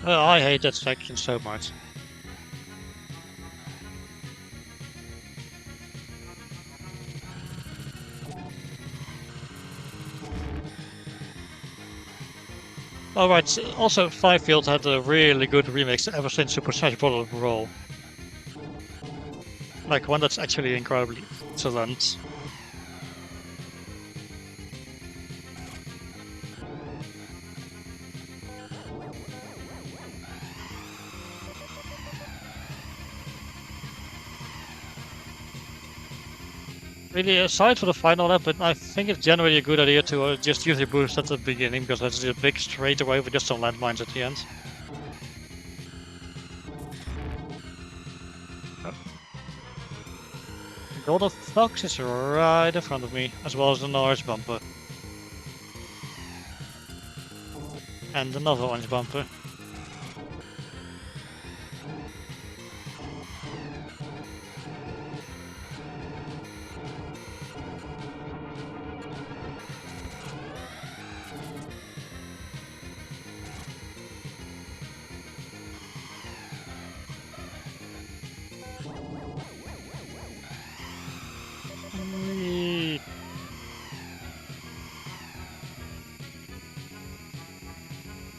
I hate that section so much. Alright, also Firefield had a really good remix ever since Super Smash Bros. Brawl. Like one that's actually incredibly excellent. Really, aside from the final lap, but I think it's generally a good idea to just use your boost at the beginning because that's a big straightaway with just some landmines at the end. Golden Fox is right in front of me, as well as an orange bumper. And another orange bumper.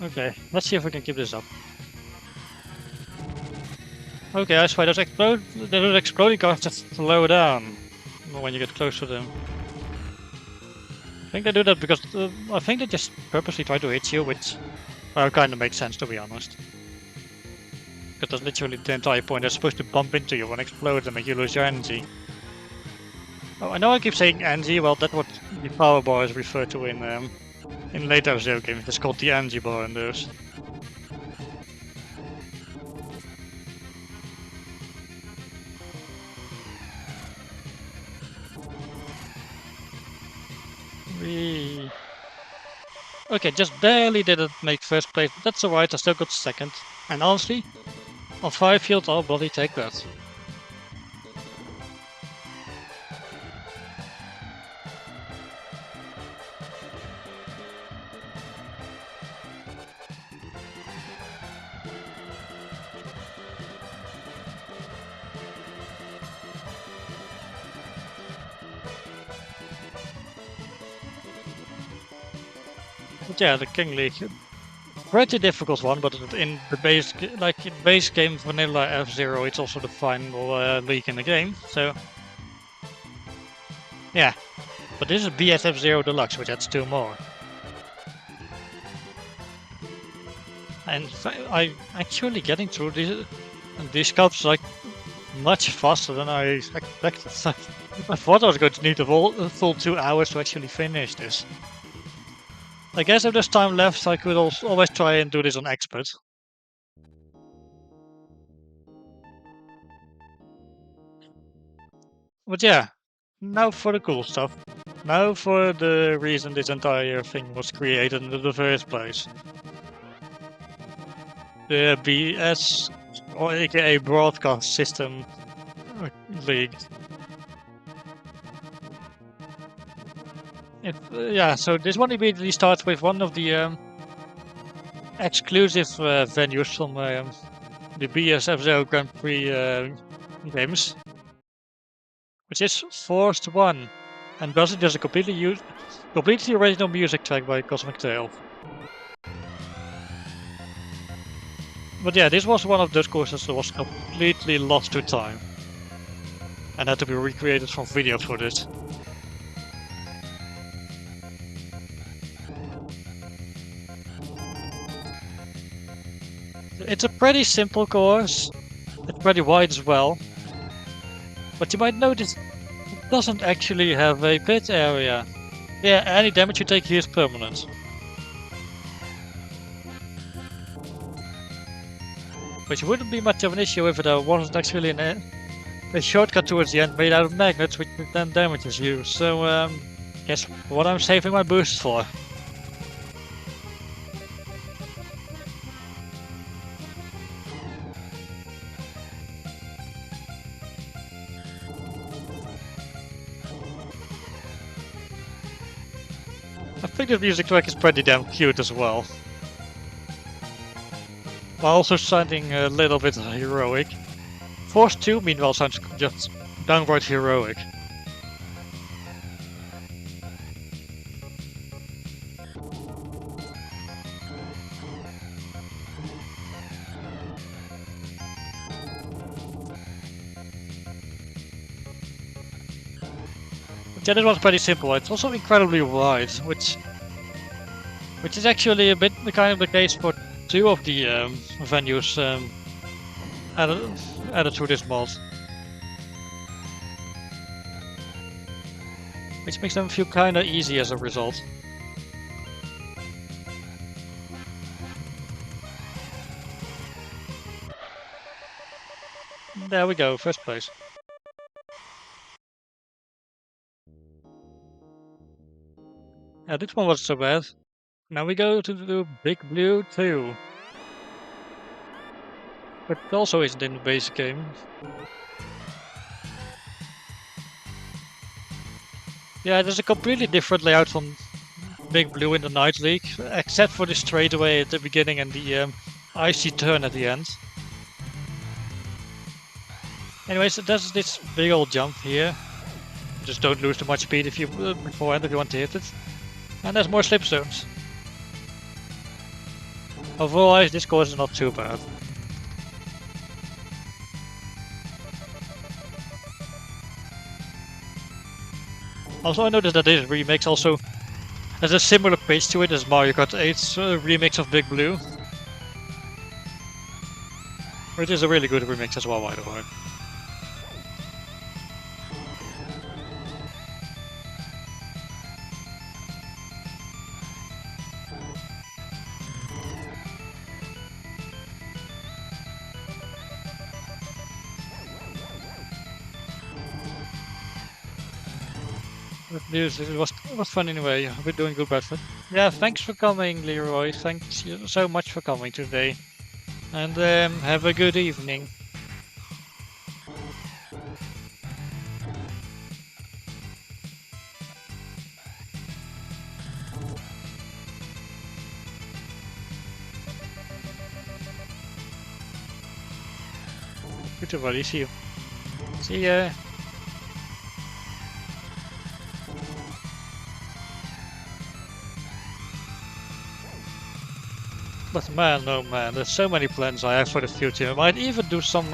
Okay, let's see if we can keep this up. Okay, I swear those exploding cars just slow down when you get close to them. I think they do that because I think they just purposely try to hit you, which kind of makes sense to be honest. Because that's literally the entire point. They're supposed to bump into you and explode and make you lose your energy. Oh, I know I keep saying energy. Well, that's what the power bar is referred to in later F-Zero games. It's called the energy bar in those. Whee. Okay, just barely didn't make first place, but that's alright, I still got second. And honestly, on Firefield, I'll bloody take that. But yeah, the King League, pretty difficult one, but in the base game vanilla F-Zero, it's also the final league in the game. So yeah, but this is BS F-Zero Deluxe, which adds 2 more. And I actually getting through these cups like much faster than I expected. I thought I was going to need a full 2 hours to actually finish this. I guess if there's time left, I could also always try and do this on expert. But yeah, now for the cool stuff. Now for the reason this entire thing was created in the first place. The BS, or aka Broadcast System League. Yeah, so this one immediately starts with one of the exclusive venues from the BSF0 Grand Prix games, which is Forced One, and does it just a completely original music track by Cosmic Tail. But yeah, this was one of those courses that was completely lost to time and had to be recreated from video footage. It's a pretty simple course, it's pretty wide as well, but you might notice it doesn't actually have a pit area. Yeah, any damage you take here is permanent. Which wouldn't be much of an issue if there wasn't actually a shortcut towards the end made out of magnets, which then damages you. So, guess what I'm saving my boosts for. I think the music track is pretty damn cute as well. While also sounding a little bit heroic. Force 2, meanwhile, sounds just downright heroic. Yeah, this one's pretty simple. It's also incredibly wide, which is actually a bit kind of the case for two of the venues added to this mod. Which makes them feel kinda easy as a result. There we go, first place. Yeah, this one wasn't so bad. Now we go to the Big Blue 2. But it also isn't in the base game. Yeah, there's a completely different layout from Big Blue in the Night League, except for the straightaway at the beginning and the icy turn at the end. Anyways, there's this big old jump here. Just don't lose too much speed if you beforehand if you want to hit it. And there's more slip zones. Otherwise, this course is not too bad. Also, I noticed that this remix also has a similar pace to it as Mario Kart 8's remix of Big Blue. Which is a really good remix as well, by the way. It was fun anyway. We're doing good, Bradford. Yeah, thanks for coming, Leroy. Thanks you so much for coming today. And have a good evening. Good buddy, see you. See ya. But man, oh man, there's so many plans I have for the future. I might even do some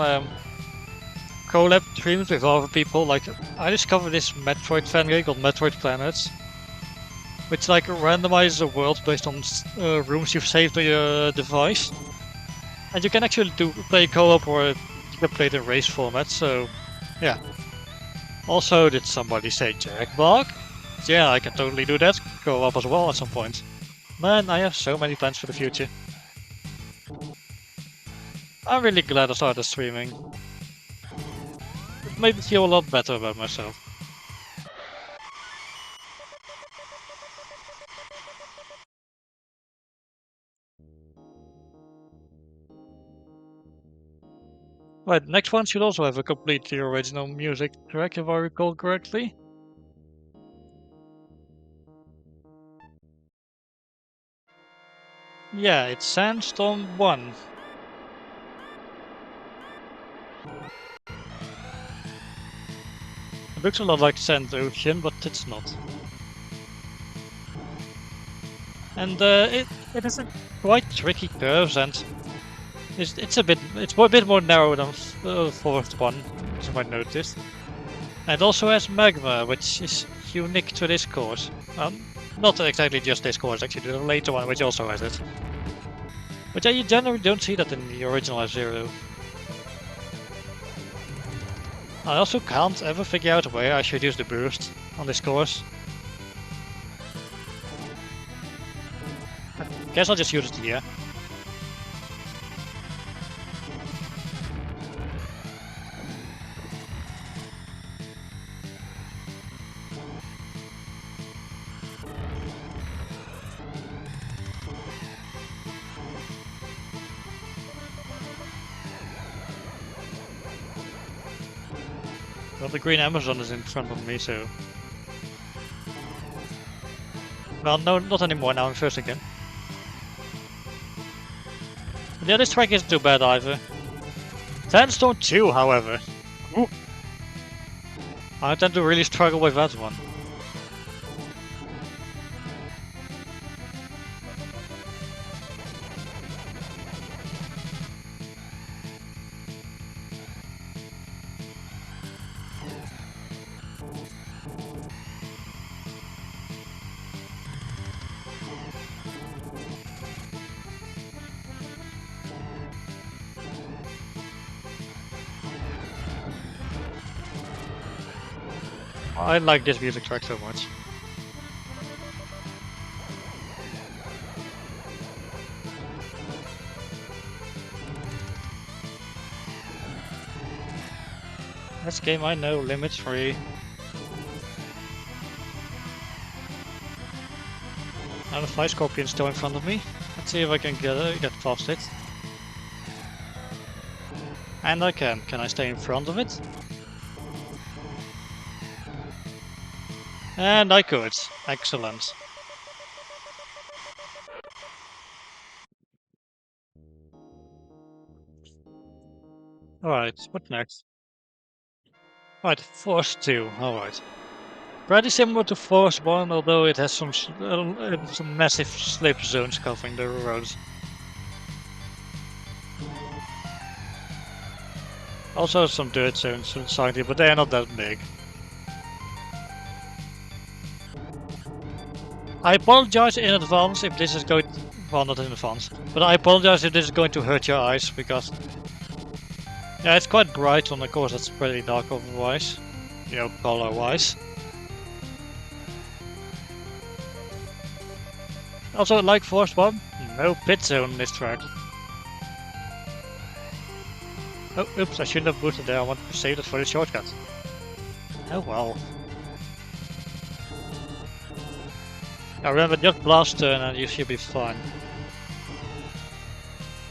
collab streams with other people. Like, I discovered this Metroid fan game called Metroid Planets, which like randomizes a world based on rooms you've saved on your device. And you can actually play co-op or you can play it in race format, so yeah. Also, did somebody say Jackbog? Yeah, I can totally do that co-op as well at some point. Man, I have so many plans for the future. I'm really glad I started streaming. It made me feel a lot better about myself. Right, next one should also have a completely original music track if I recall correctly. Yeah, it's Sandstorm 1. It looks a lot like Sand Ocean, but it's not. And it has quite tricky curves, and it's a bit more narrow than fourth one, as you might notice. And it also has magma, which is unique to this course. Not exactly just this course, actually, the later one, which also has it. But yeah, you generally don't see that in the original F-Zero. I also can't ever figure out where I should use the boost on this course. I guess I'll just use it here. Well, the green Amazon is in front of me, so... Well, no, not anymore, now I'm first again. Yeah, this track isn't too bad either. Sandstorm 2, however. Ooh. I tend to really struggle with that one. I like this music track so much. This game I know, limit free. And a fly scorpion still in front of me. Let's see if I can get past it. And I can. Can I stay in front of it? And I could. Excellent. Alright, what next? Alright, Force 2. Alright. Pretty similar to Force 1, although it has some massive slip zones covering the roads. Also some dirt zones inside here, but they are not that big. I apologize in advance if this is going to, well, not in advance, but I apologize if this is going to hurt your eyes, because yeah, it's quite bright on the course, that's pretty dark otherwise, you know, color-wise. Also, like Force 1, no pit zone in this track. Oh, oops, I shouldn't have boosted there, I wanted to save it for the shortcut. Oh well. Now remember, just blast turn and you should be fine.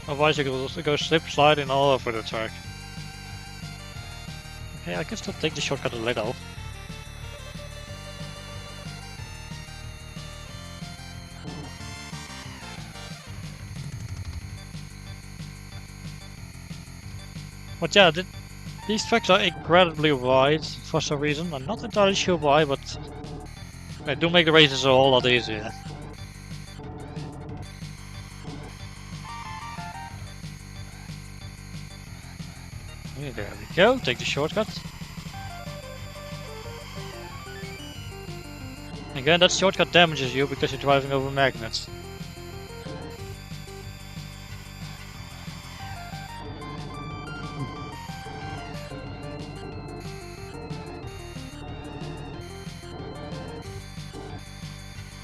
Otherwise you could go slip sliding all over the track. Okay, I can still take the shortcut a little. But yeah, these tracks are incredibly wide for some reason. I'm not entirely sure why, but they do make the races a whole lot easier. Okay, there we go, take the shortcut. Again, that shortcut damages you because you're driving over magnets.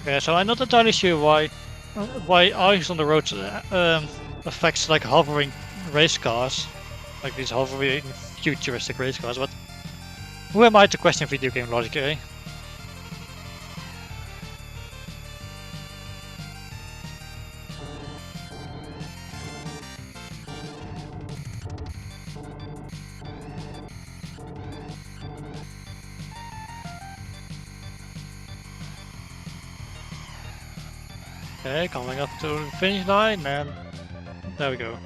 Okay, so I'm not entirely sure why ice on the roads affects like hovering race cars, like these hovering futuristic race cars, but who am I to question video game logic, eh? Okay, coming up to the finish line, and there we go.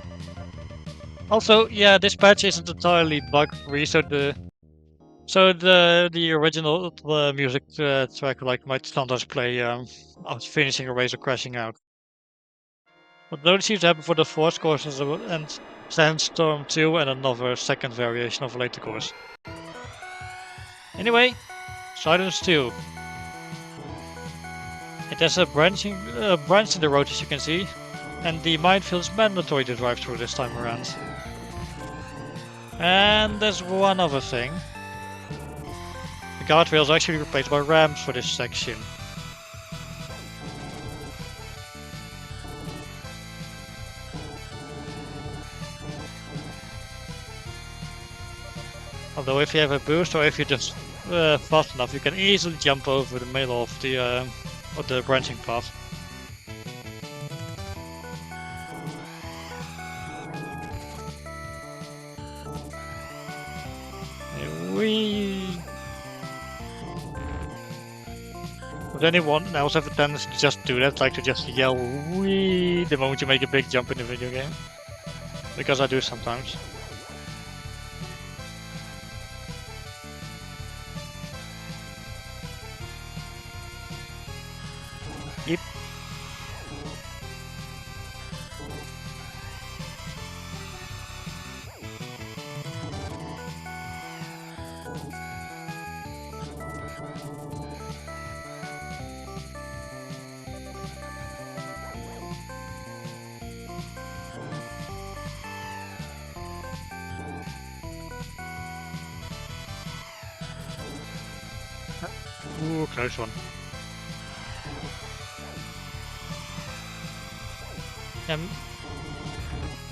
Also, yeah, this patch isn't entirely bug-free, so the original music track like might sometimes play after finishing a race or crashing out. But those seems to happen for the Force courses and Sandstorm 2 and another second variation of a later course. Anyway, Silence 2. It has a branch in the road, as you can see, and the minefield is mandatory to drive through this time around. And there's one other thing. The guardrails are actually replaced by ramps for this section. Although if you have a boost or if you're just fast enough, you can easily jump over the middle of the branching path. Would anyone else have a tendency to just do that, like to just yell "wee" the moment you make a big jump in the video game? Because I do sometimes. Yep. Ooh, close one. Um,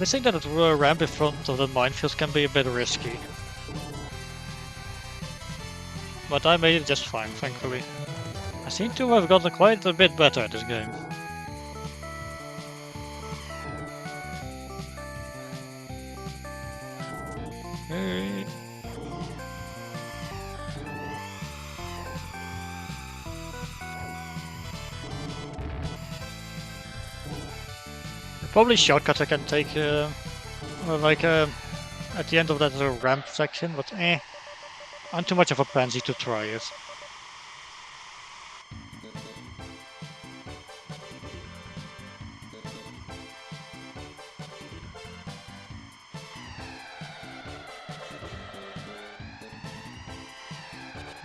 Missing that ramp in front of the minefields can be a bit risky. But I made it just fine, thankfully. I seem to have gotten quite a bit better at this game. Eh, Probably shortcut I can take, like at the end of that ramp section, but I'm too much of a pansy to try it.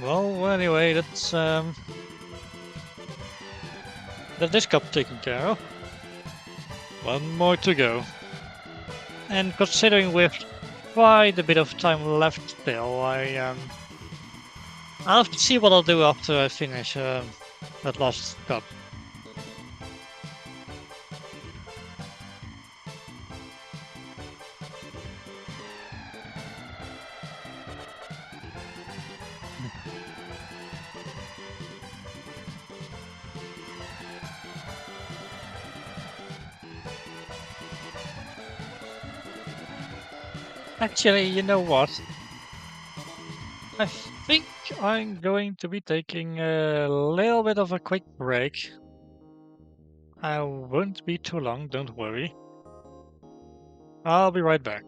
Well, anyway, this cup taken care of. One more to go. And considering with quite a bit of time left still, I'll have to see what I'll do after I finish that last cup. Actually, you know what? I think I'm going to be taking a little bit of a quick break. I won't be too long, don't worry. I'll be right back.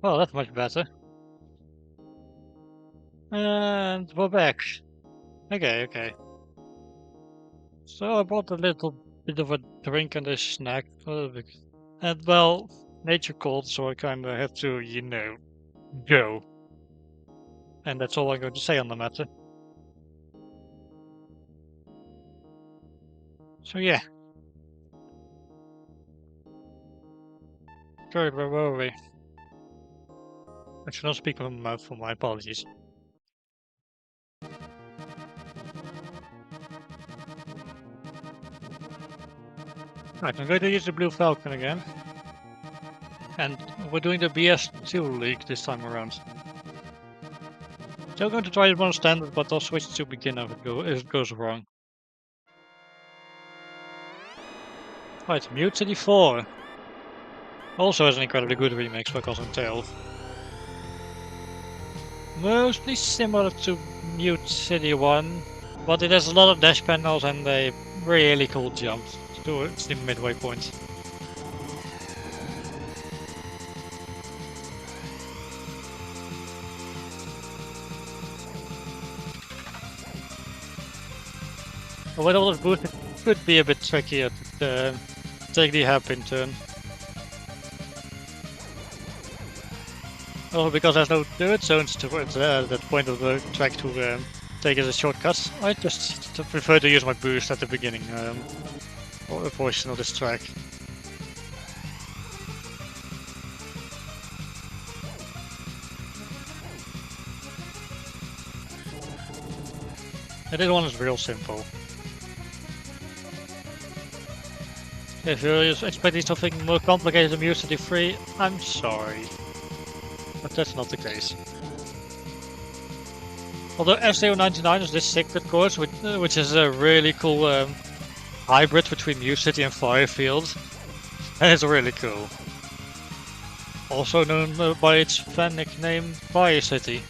Well, that's much better. And we're back. Okay. So I bought a little bit of a drink and a snack. And well, nature called, so I kinda have to, go. And that's all I'm going to say on the matter. So yeah. Good, where were we? I should not speak from my mouth, for my apologies. Right, I'm going to use the Blue Falcon again. And we're doing the BS2 league this time around. Still going to try it on standard, but I'll switch to beginner if it goes wrong. Right, Mute City 4. Also has an incredibly good remix by Cosmic Tail. Mostly similar to Mute City 1, but it has a lot of dash panels and a really cool jump towards the midway point. With all this boost, it could be a bit trickier to take the hairpin turn. Also, because there's no dirt zones towards that point of the track to take as a shortcut, I just prefer to use my boost at the beginning portion of this track. And this one is real simple. If you're expecting something more complicated than Mute City 3, I'm sorry. But that's not the case. Although F-Zero 99 is this secret course, which is a really cool hybrid between Mute City and Firefield. And it's really cool. Also known by its fan nickname Fire City.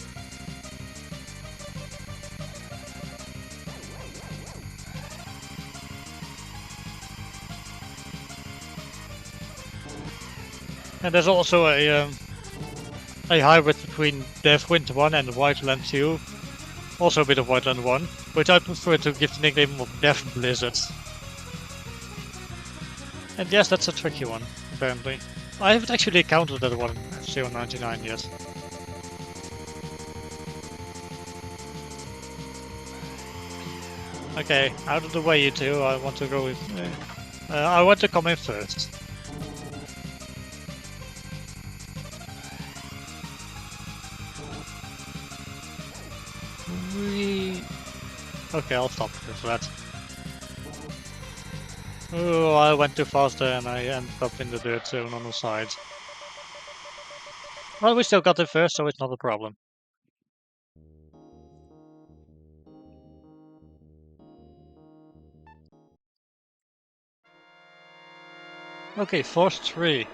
And there's also a hybrid between Deathwind 1 and Whiteland 2. Also a bit of Whiteland 1, which I prefer to give the nickname of Death Blizzard. And yes, that's a tricky one, apparently. I haven't actually encountered that one in F-Zero 99 yet. Okay, out of the way you two, I want to go with... I want to come in first. Okay, I'll stop for that. Oh, I went too fast there and I ended up in the dirt zone on the side. Well, we still got it first, so it's not a problem. Okay, Force 3.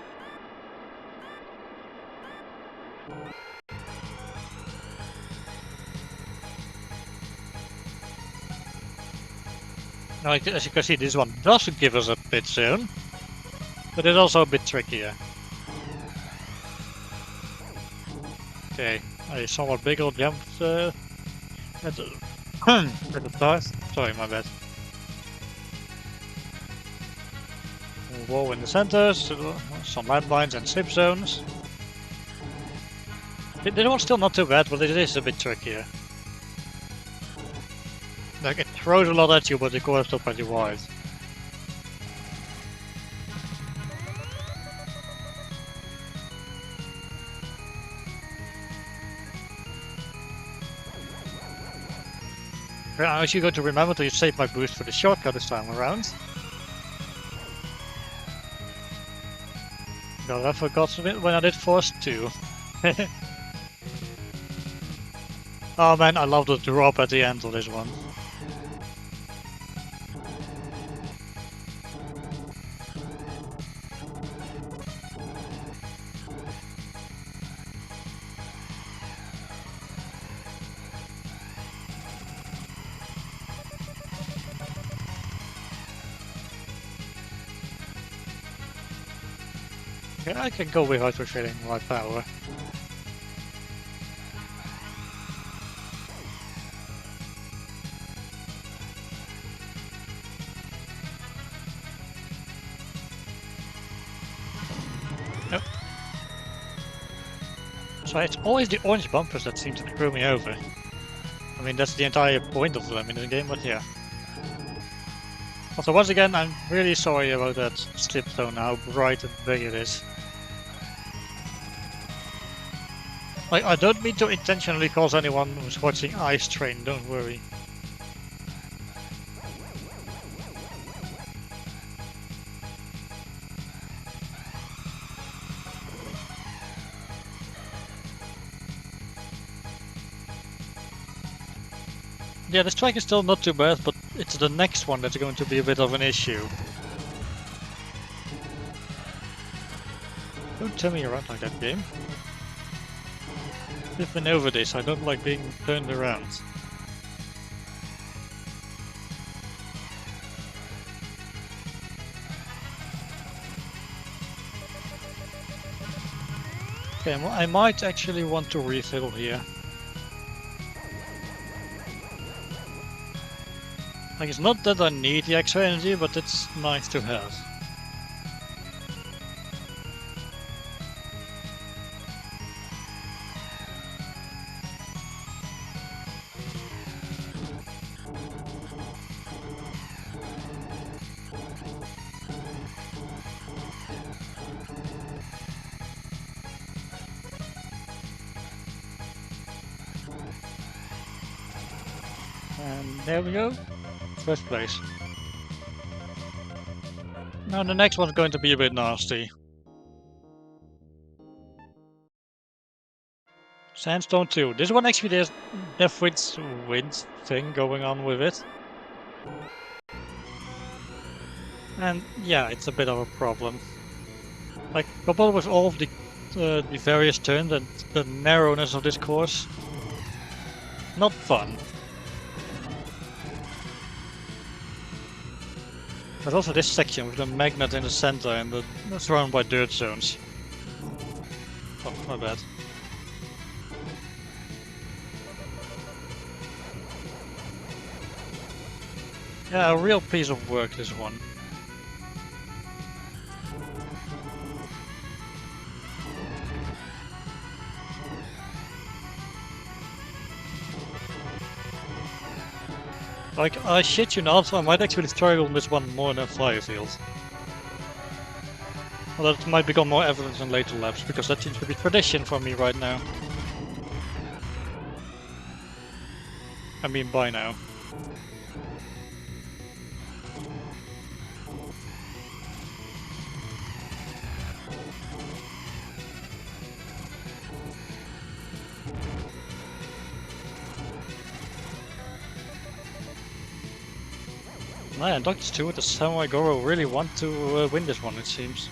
Now, as you can see, this one doesn't give us a pit zone, but it's also a bit trickier. Okay, a somewhat bigger jump at the start. Sorry, my bad. Wall in the center, some landmines and slip zones. This one's still not too bad, but it is a bit trickier. Like, it throws a lot at you, but the course is still pretty wide. I actually got to remember to save my boost for the shortcut this time around. No, I forgot when I did Force 2. Oh man, I love the drop at the end of this one. Yeah, I can go without refilling my power. So it's always the orange bumpers that seem to screw me over. I mean, that's the entire point of them in the game, but yeah. Also, once again, I'm really sorry about that slip zone, how bright and big it is. Like, I don't mean to intentionally cause anyone who's watching eye strain, don't worry. Yeah, this track is still not too bad, but it's the next one that's going to be a bit of an issue. Don't turn me around like that, game. I've been over this, I don't like being turned around. Okay, I might actually want to refill here. Like, it's not that I need the extra energy, but it's nice to have. And there we go. First place. Now the next one's going to be a bit nasty. Sandstone 2. This one actually there's Deathwind's wind thing going on with it. And yeah, it's a bit of a problem. Like, coupled with all of the various turns and the narrowness of this course. Not fun. There's also this section with the magnet in the center and surrounded by dirt zones. Oh, my bad. Yeah, a real piece of work, this one. Like, I shit you not, I might actually struggle on this one more than Firefield. Well, that might become more evident in later laps, because that seems to be tradition for me right now. I mean, by now. Man, Dr. Stewart and Samurai Goro really want to win this one, it seems.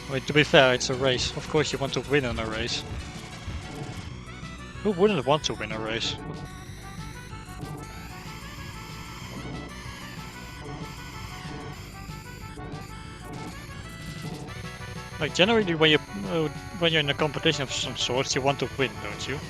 Wait, to be fair, it's a race. Of course you want to win in a race. Who wouldn't want to win a race? Like, generally when you're in a competition of some sort, you want to win, don't you?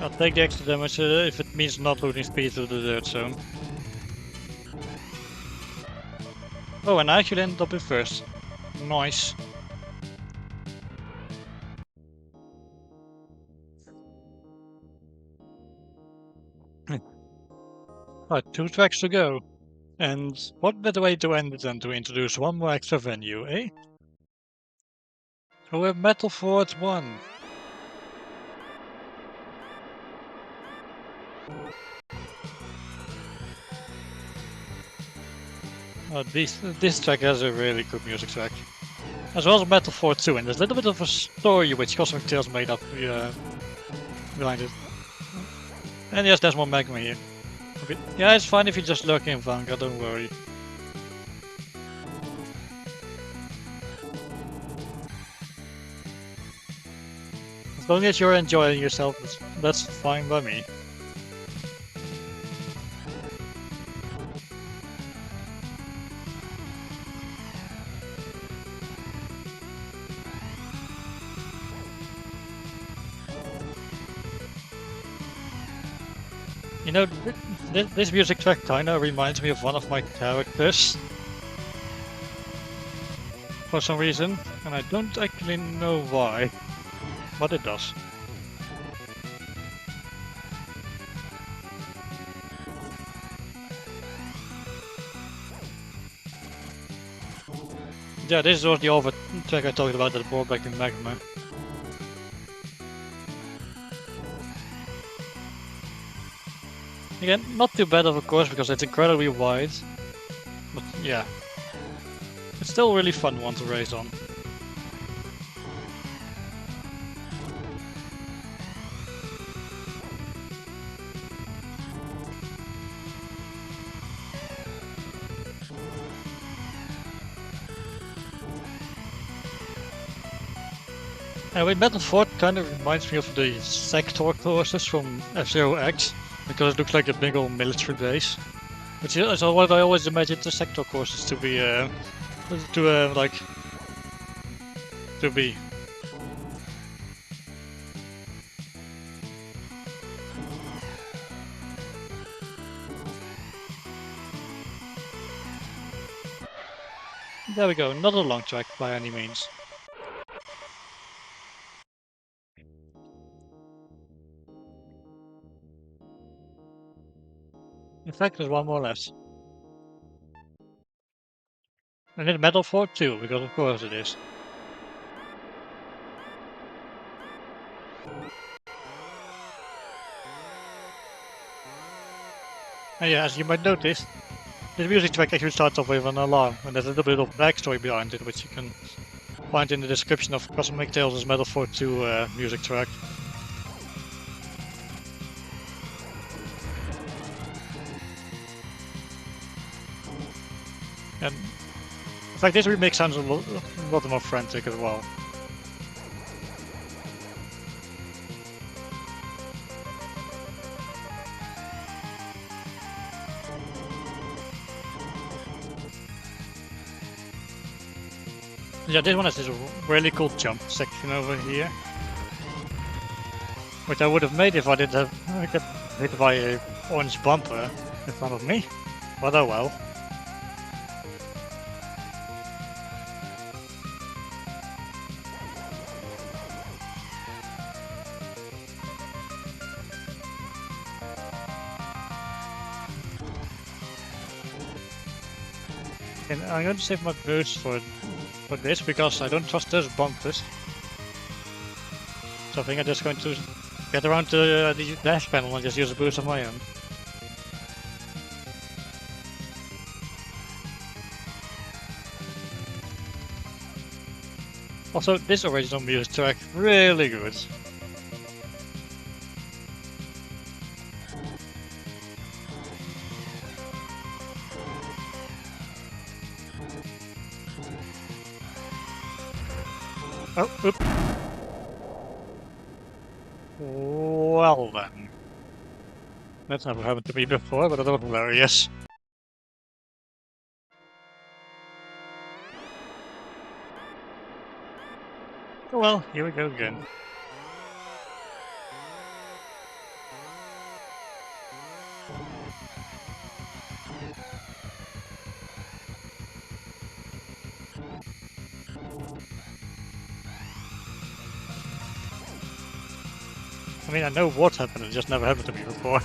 I'll take the extra damage if it means not losing speed to the dirt zone. Oh, and I actually ended up in first. Nice. Right, 2 tracks to go. And what better way to end it than to introduce one more extra venue, eh? So we have Metal Fort 1. This track has a really good music track. As well as Metal Fort 2, and there's a little bit of a story which Cosmic Tales made up behind it. And yes, there's more magma here. Okay. Yeah, it's fine if you just lurk in Vanguard, don't worry. As long as you're enjoying yourself, that's fine by me. You know, this music track kinda reminds me of one of my characters for some reason, and I don't actually know why, but it does. Yeah, this was the other track I talked about that brought back the magma. Again, not too bad of a course because it's incredibly wide, but yeah, it's still a really fun one to race on. With Metal Fort kind of reminds me of the sector courses from F-Zero X, because it looks like a big old military base. Which is what I always imagined the sector courses to be, like, to be. There we go, not a long track by any means. In fact, there's one more left. And it's Metal Fort too, because of course it is. And yeah, as you might notice, the music track actually starts off with an alarm, and there's a little bit of backstory behind it, which you can find in the description of Cosmic Tales' Metal Fort 2 music track. And in fact, this remix sounds a lot more frantic as well. Yeah, this one has this really cool jump section over here, which I would have made if I didn't have get hit by a orange bumper in front of me. But oh well. And I'm going to save my boots for this because I don't trust those bumpers. So I think I'm just going to get around to the dash panel and just use a boost of my own. Also, this original music track, really good. Oh, oop. Well then. That's never happened to me before, but that was hilarious. Well, here we go again. I mean, I know what happened, it just never happened to me before.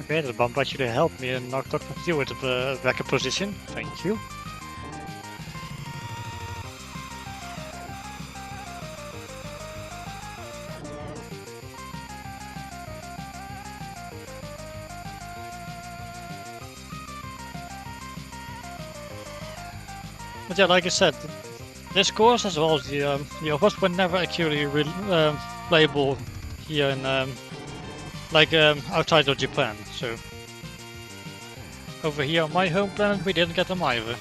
Okay, the bump actually helped me and knocked Dr. Q into the backup position. Thank you. But yeah, like I said, this course as well as the others were never actually playable here in outside of Japan. So over here on my home planet, we didn't get them either.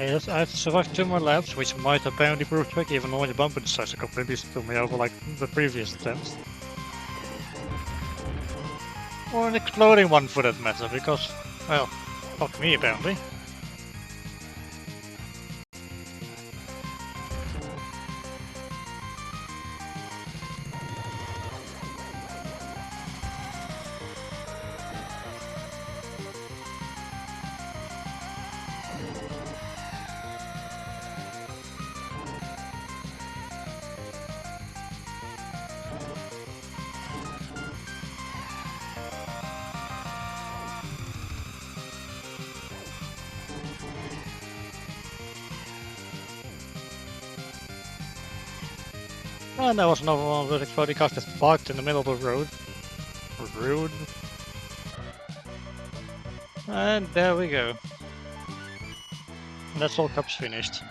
Yes, I've survived 2 more laps, which might apparently prove tricky even when the bumper decides to completely screw me over like the previous attempts. Or an exploding one for that matter, because, well, fuck me apparently. And there was another one with exploding cars just parked in the middle of the road. Rude. And there we go. And that's all cups finished.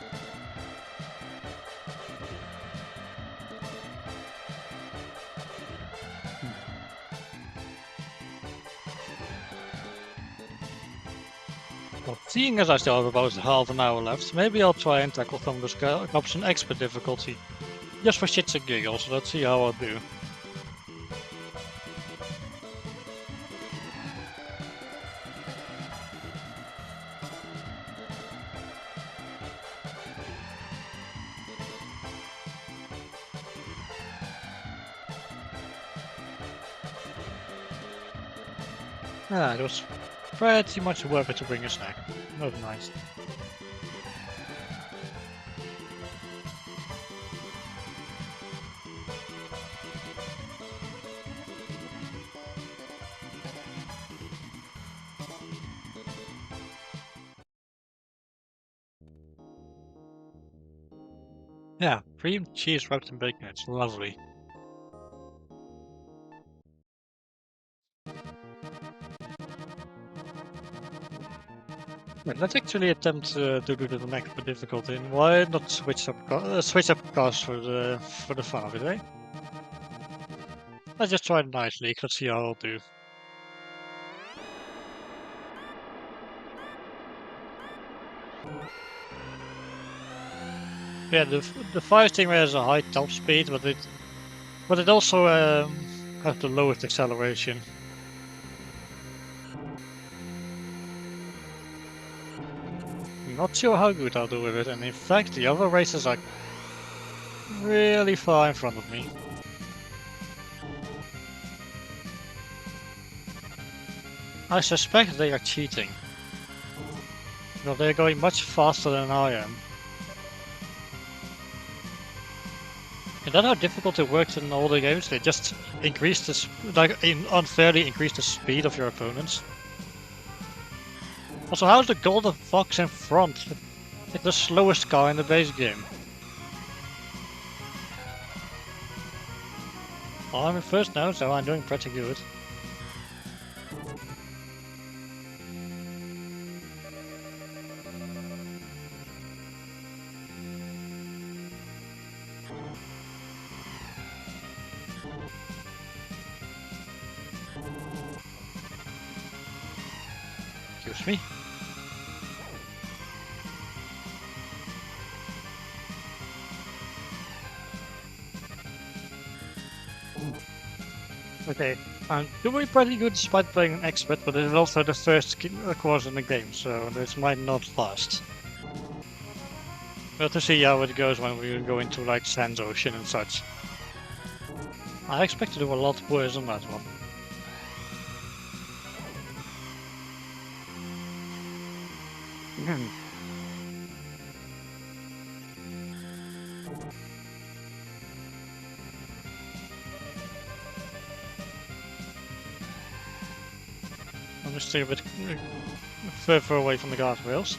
Well, seeing as I still have about half an hour left, maybe I'll try and tackle some of those cups in expert difficulty. Just for shits and giggles, let's see how I'll do. Ah, it was pretty much worth it to bring a snack. That was nice. Yeah, cream cheese wrapped in bacon, it's lovely. Yeah, let's actually attempt to do the next difficulty. And why not switch up cars for the fun of it, eh? Let's just try it nicely. Let's see how I'll do. Yeah, the fire stingray has a high top speed, but it also has the lowest acceleration. Not sure how good I'll do with it, and in fact, the other races are really far in front of me. I suspect they are cheating. No, they're going much faster than I am. Is that how difficult it works in all the games? They just increase unfairly increase the speed of your opponents. Also, how's the golden fox in front? It's the slowest car in the base game. Well, I'm in first now, so I'm doing pretty good. Excuse me. Okay, I'm doing pretty good despite playing an expert, but it's also the first course in the game, so this might not last. We'll have to see how it goes when we go into like Sands Ocean and such. I expect to do a lot worse on that one. I'm just stay a bit further away from the guardrails.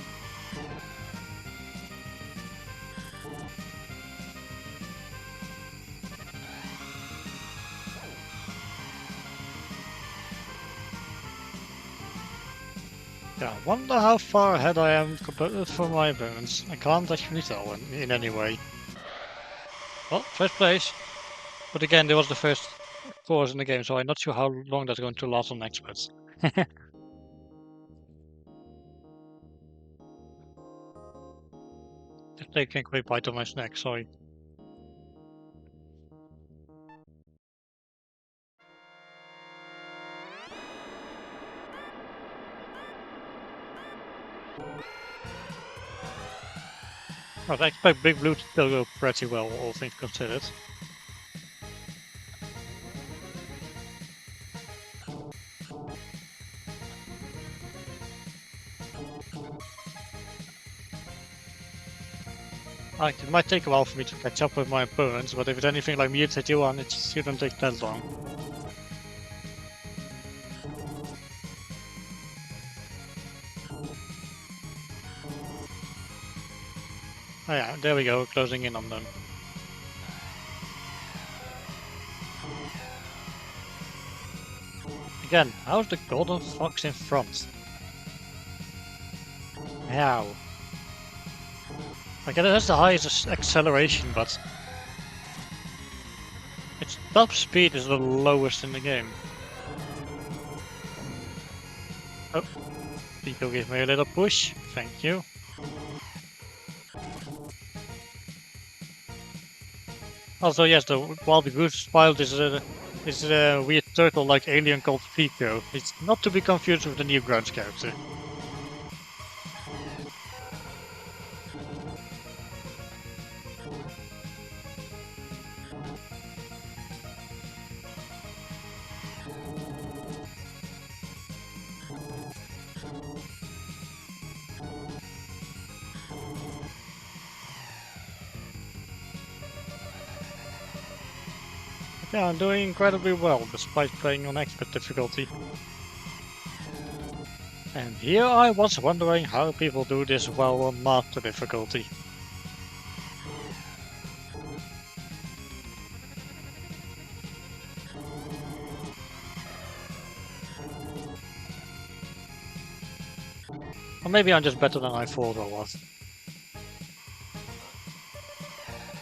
Yeah, I wonder how far ahead I am compared from my opponents. I can't actually tell in any way. Well, first place. But again, there was the first course in the game, so I'm not sure how long that's going to last on experts. taking a quick bite of my snack, sorry. But I expect Big Blue to still go pretty well, all things considered. It might take a while for me to catch up with my opponents, but if it's anything like Mutate Yuan, it shouldn't take that long. Oh yeah, there we go, closing in on them. Again, how's the Golden Fox in front? How? Like, it has the highest acceleration, but its top speed is the lowest in the game. Oh, Pico gave me a little push, thank you. Also, yes, while the Goose Wild is a weird turtle-like alien called Pico. It's not to be confused with the Newgrounds character. Yeah, I'm doing incredibly well, despite playing on expert difficulty. And here I was wondering how people do this well on master difficulty. Or maybe I'm just better than I thought I was.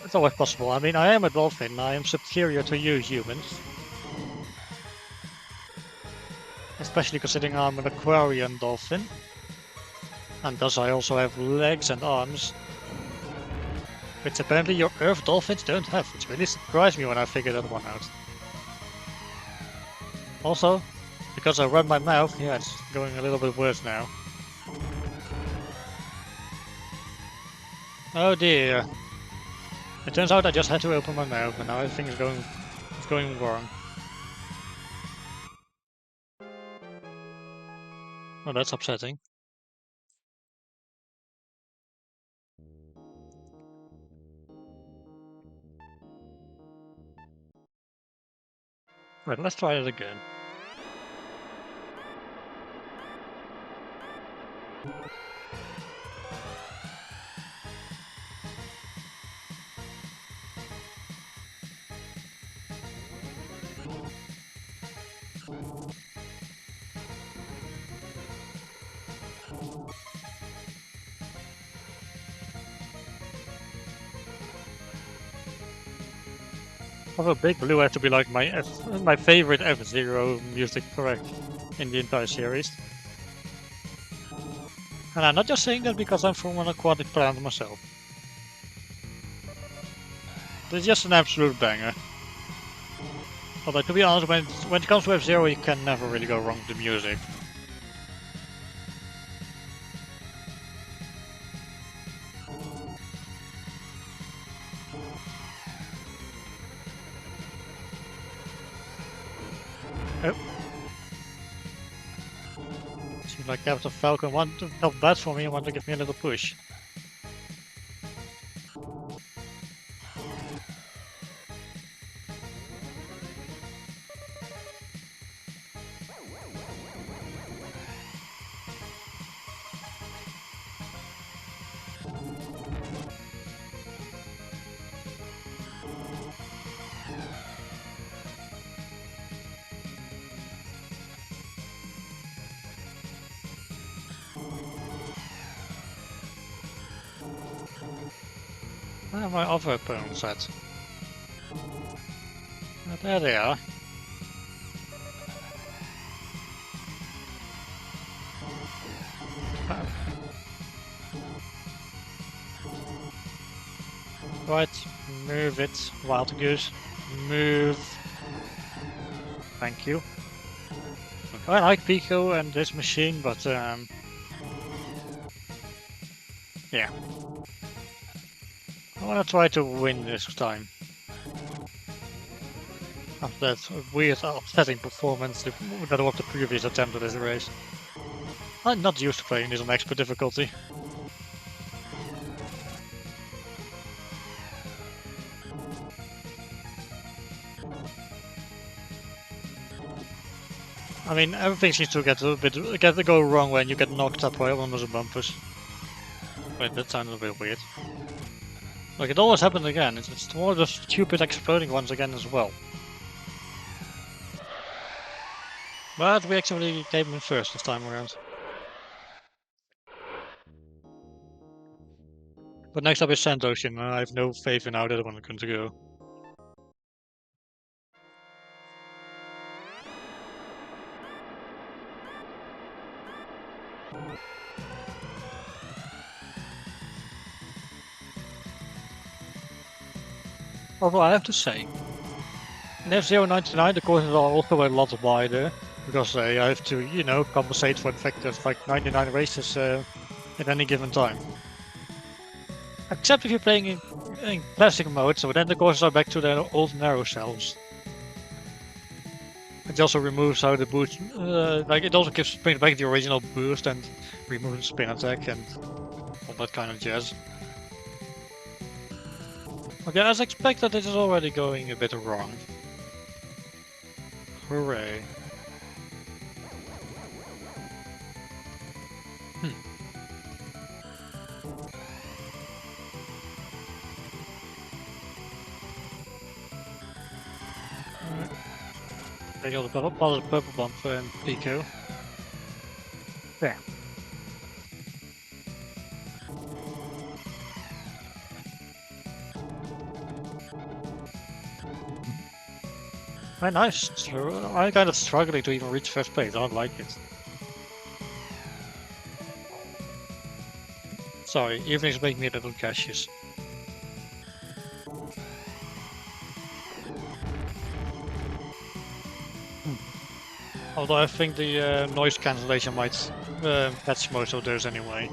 It's always possible. I mean, I am a dolphin, I am superior to you humans. Especially considering I'm an aquarium dolphin. And thus I also have legs and arms. Which apparently your earth dolphins don't have, which really surprised me when I figured that one out. Also, because I run my mouth, yeah, it's going a little bit worse now. Oh dear. It turns out I just had to open my mouth and now everything is going wrong. Oh, that's upsetting. Right, let's try it again. Although Big Blue had to be like my favorite F-Zero music track in the entire series. And I'm not just saying that because I'm from an aquatic planet myself. It's just an absolute banger. Although to be honest, when it comes to F-Zero, you can never really go wrong with the music. Oh. Seems like Captain Falcon felt bad for me and wanted to give me a little push. Where are my other opponents at? There they are. Right, move it, Wild Goose. Move. Thank you. I like Pico and this machine, but yeah. I wanna try to win this time. After that weird upsetting performance that was the previous attempt at this race. I'm not used to playing this on expert difficulty. I mean, everything seems to get to go wrong when you get knocked up by one of the bumpers. Wait, that sounded a bit weird. Like, it always happens again. It's more the stupid exploding ones again as well. But we actually came in first this time around. But next up is Sand Ocean, and I have no faith in how that one is going to go. Although I have to say, in F-Zero 99 the courses are also a lot wider, because I have to, you know, compensate for the fact there's like 99 races at any given time. Except if you're playing in classic mode, so then the courses are back to their old narrow selves. It also removes how the boost, like it also brings back the original boost and removes spin attack and all that kind of jazz. Okay, as expected, it is already going a bit wrong. Hooray. Take all the purple bump and Pico. There. Very nice. I'm kind of struggling to even reach first place. I don't like it. Sorry, evenings make me a little gaseous. Although I think the noise cancellation might catch most of those anyway.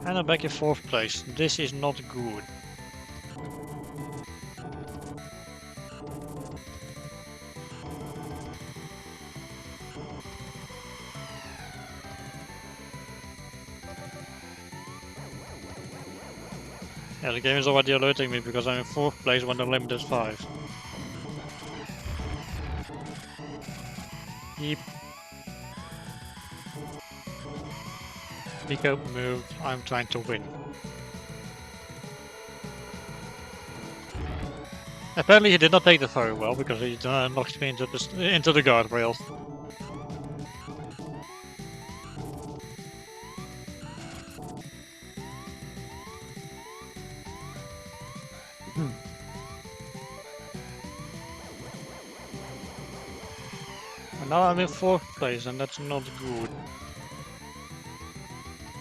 And I'm back in 4th place. This is not good. Yeah, the game is already alerting me because I'm in 4th place when the limit is 5. Yep. Pico move, I'm trying to win. Apparently he did not take that very well because he knocked me into the guardrail. And now I'm in 4th place and that's not good.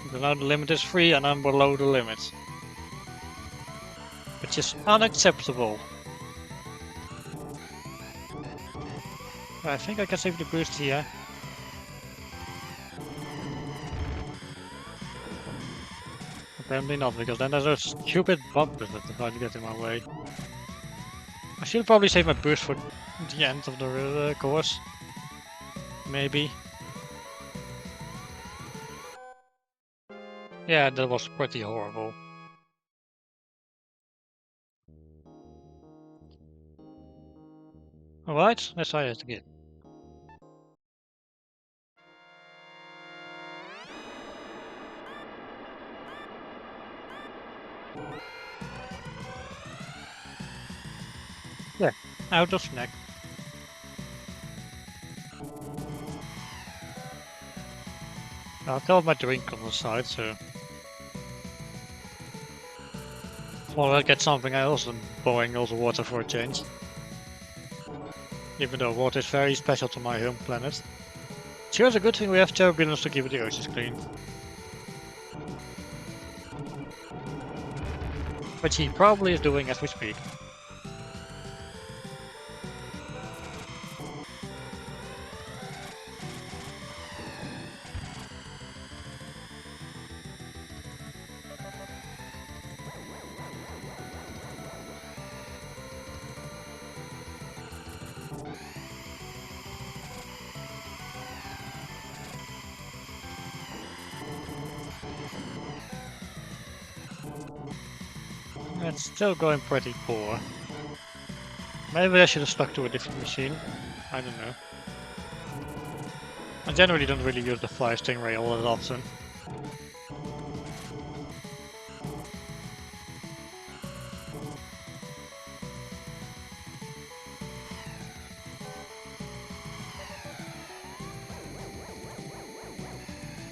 Because now the limit is 3 and I'm below the limit. Which is unacceptable. I think I can save the boost here. Apparently not, because then there's those stupid bumpers that try to get in my way. I should probably save my boost for the end of the course. Maybe. Yeah, that was pretty horrible. Alright, let's try it again. Yeah, out of snack. I've got my drink on the side, so... Well, I'll get something else than pouring all the water for a change. Even though water is very special to my home planet. Sure, it's a good thing we have turbulence to keep the oceans clean. Which he probably is doing as we speak. It's still going pretty poor. Maybe I should have stuck to a different machine. I don't know. I generally don't really use the Fire Stingray all that often.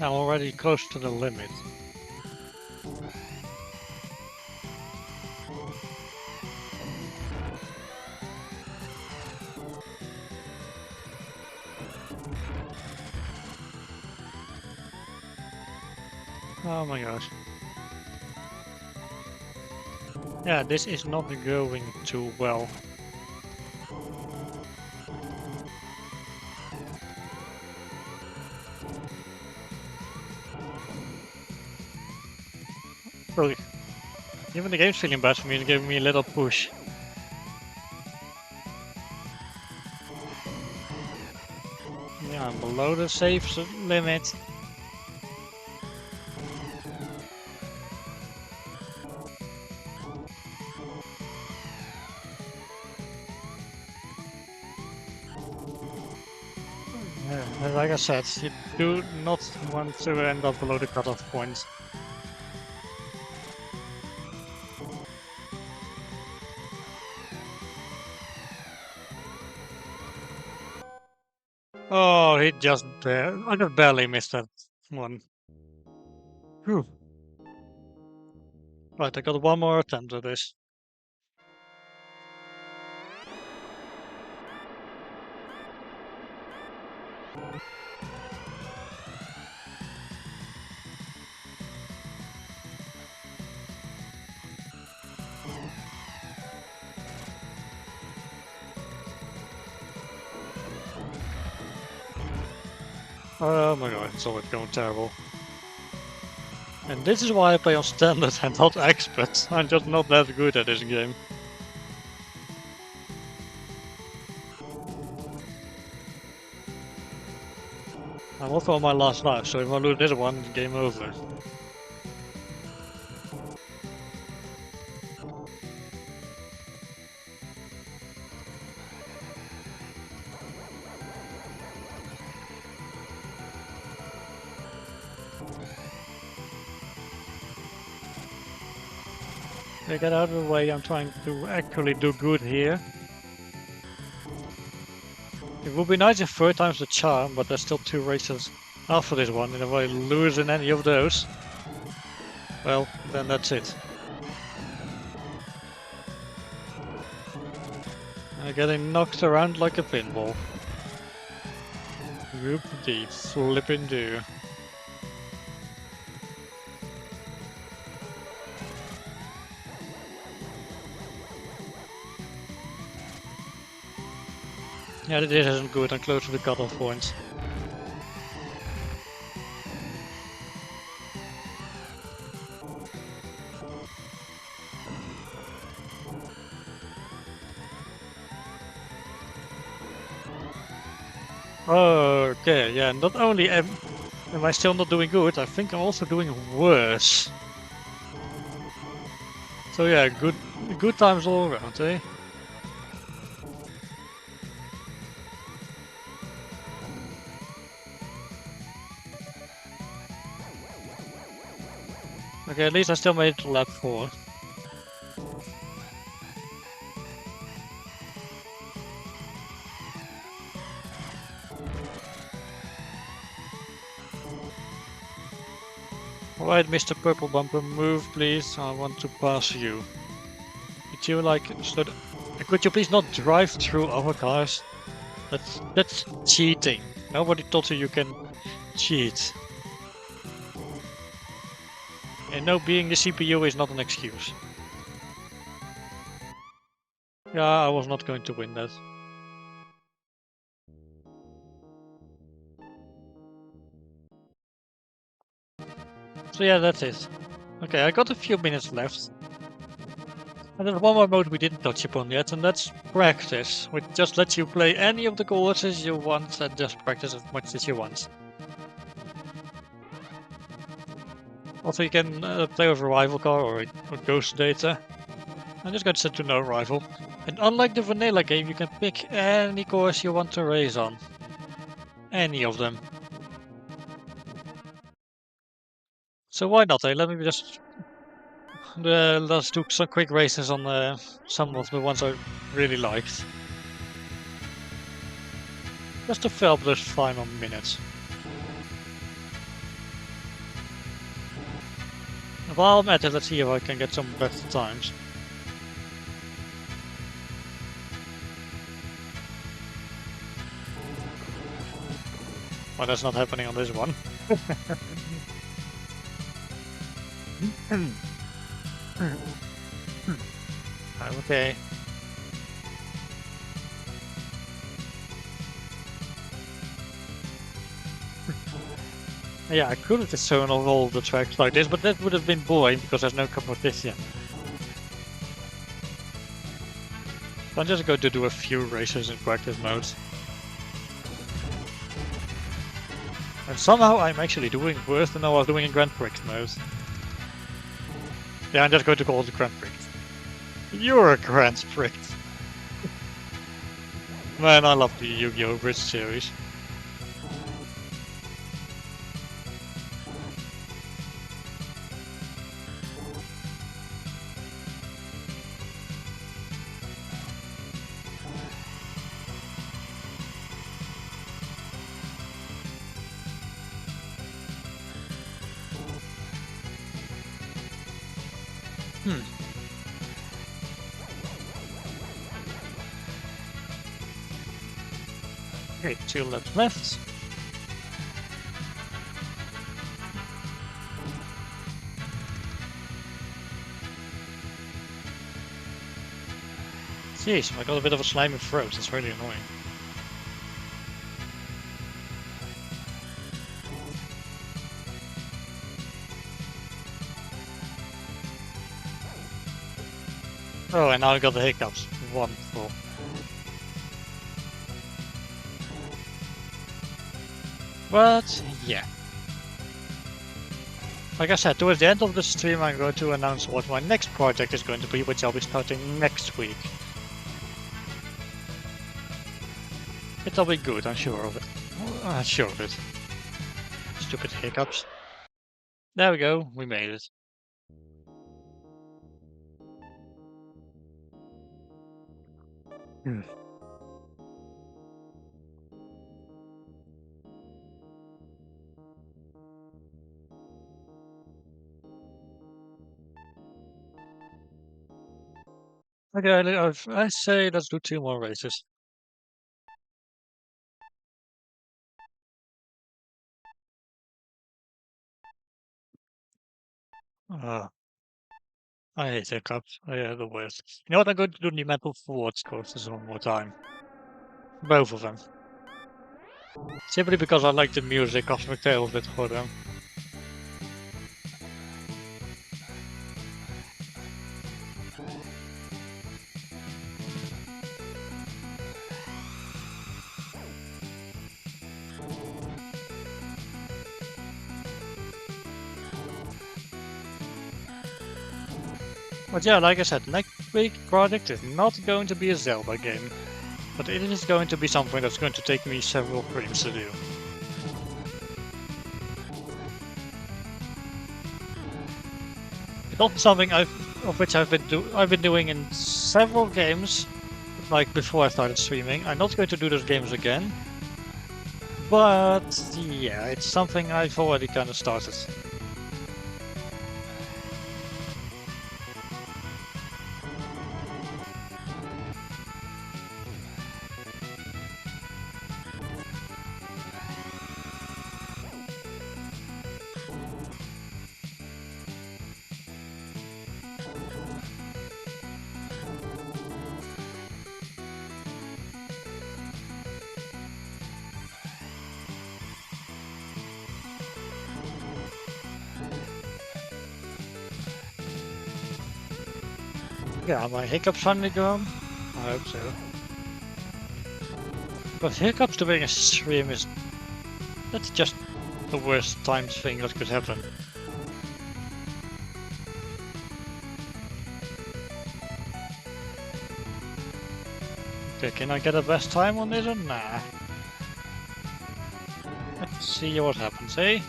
I'm already close to the limit. Oh my gosh. Yeah, this is not going too well. So, even the game's feeling bad for me, it's giving me a little push. Yeah, I'm below the safe limit. Like I said, you do not want to end up below the cutoff point. Oh, he just I just barely missed that one. Whew. Right, I got one more attempt at this. Oh my god, it's always going terrible. And this is why I play on standard and not expert. I'm just not that good at this game. I'm also on my last life, so if I lose this one, game over. Get out of the way, I'm trying to actually do good here. It would be nice if 3 times the charm, but there's still 2 races after this one, and if I lose in any of those, well, then that's it. I'm getting knocked around like a pinball. Whoop de flippin' do. Yeah, this isn't good, I'm close to the cutoff point. Okay, yeah, not only am I still not doing good, I think I'm also doing worse. So yeah, good times all around, eh? Okay, at least I still made it to lap 4. Alright, Mr. Purple Bumper, move please, I want to pass you. Could you could you please not drive through other cars? That's cheating. Nobody told you can cheat. And no, being the CPU is not an excuse. Yeah, I was not going to win that. So yeah, that's it. Okay, I got a few minutes left. And there's one more mode we didn't touch upon yet, and that's practice, which just lets you play any of the courses you want and just practice as much as you want. Also, you can play with a rival car or ghost data. I'm just going to set to no rival. And unlike the vanilla game, you can pick any course you want to race on. Any of them. So why not, eh? Let me just let's do some quick races on some of the ones I really liked. Just to fill up those final minutes. While I'm at it, let's see if I can get some better times. Well, that's not happening on this one. Okay. Yeah, I could have just shown off all the tracks like this, but that would have been boring because there's no competition. So I'm just going to do a few races in practice mode. And somehow I'm actually doing worse than I was doing in Grand Prix mode. Yeah, I'm just going to call it Grand Prix. You're a Grand Prix. Man, I love the Yu-Gi-Oh! Bridge series. Okay, 2 laps left. Jeez, I got a bit of a slimy throat, it's really annoying. Oh, and now I got the hiccups. Wonderful. But, yeah. Like I said, towards the end of the stream I'm going to announce what my next project is going to be, which I'll be starting next week. It'll be good, I'm sure of it. I'm sure of it. Stupid hiccups. There we go, we made it. Okay, I say let's do 2 more races. I hate hiccups. I are the worst. You know what? I'm going to do the Metal Forwards courses one more time. Both of them. Simply because I like the music Cosmic Tales did for them. But yeah, like I said, next week project is not going to be a Zelda game. But it is going to be something that's going to take me several streams to do. It's also something of which I've been doing in several games, like before I started streaming. I'm not going to do those games again. But yeah, it's something I've already kind of started. Yeah, my hiccups finally gone? I hope so. But hiccups during a stream is that's just the worst timed thing that could happen. Okay, can I get a best time on this or nah? Let's see what happens, eh?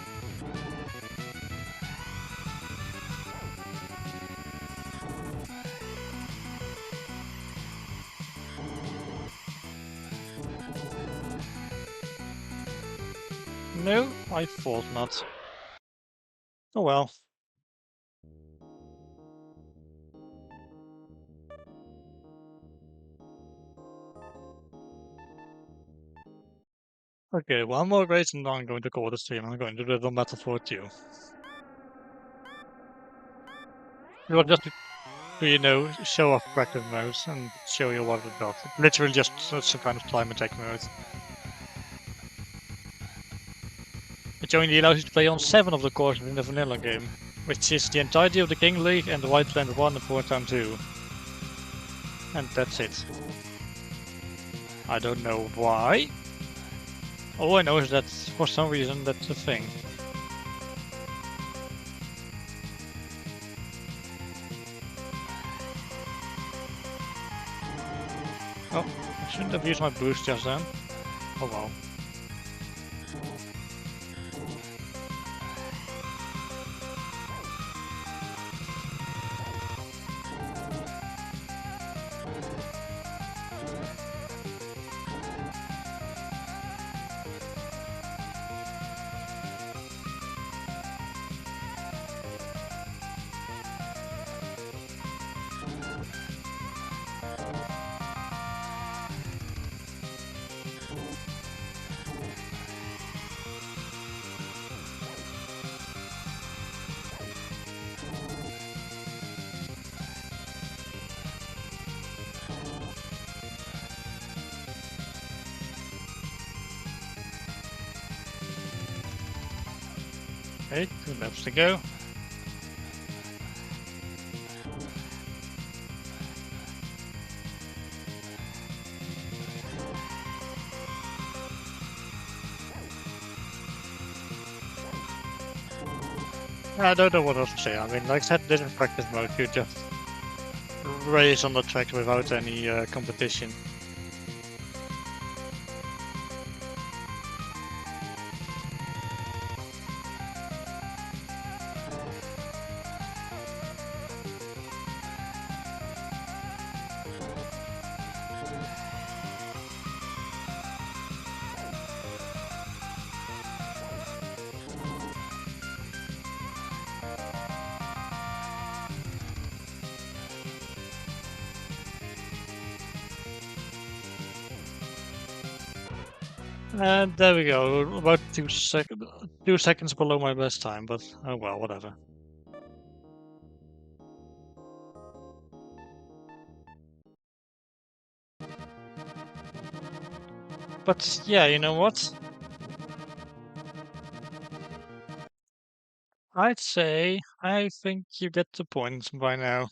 No, I thought not. Oh well. Okay, one more race and I'm going to call the stream. I'm going to do the metaphor too. You will just, show off practice modes and show you what it does. It's literally just some kind of time attack mode. It only allows you to play on 7 of the courses in the vanilla game, which is the entirety of the King League and the White Land 1 and Port Town 2. And that's it. I don't know why. All I know is that for some reason that's the thing. Oh, I shouldn't have used my boost just then. Oh well. Okay, 2 laps to go. I don't know what else to say. I mean, like I said, this is practice mode. You just race on the track without any competition. And there we go. About 2 seconds below my best time, but oh well, whatever. But yeah, you know what? I'd say I think you get the point by now.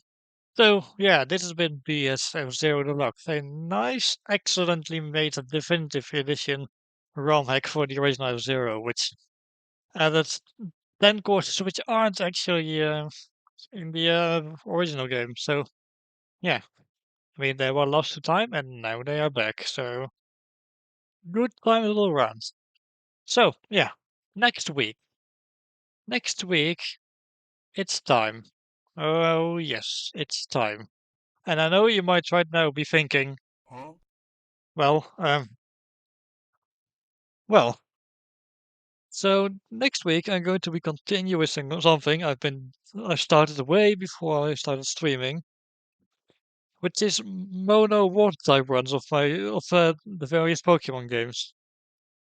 So yeah, this has been BS F-Zero Deluxe, a nice, excellently made definitive edition ROM hack for the original F-Zero, which added 10 courses which aren't actually in the original game. So yeah, I mean they were lost to time and now they are back. So good time all around. So yeah, next week. Next week it's time. Oh yes, it's time. And I know you might right now be thinking, well, well. So next week I'm going to be continuing something I started way before I started streaming, which is mono water type runs of the various Pokemon games.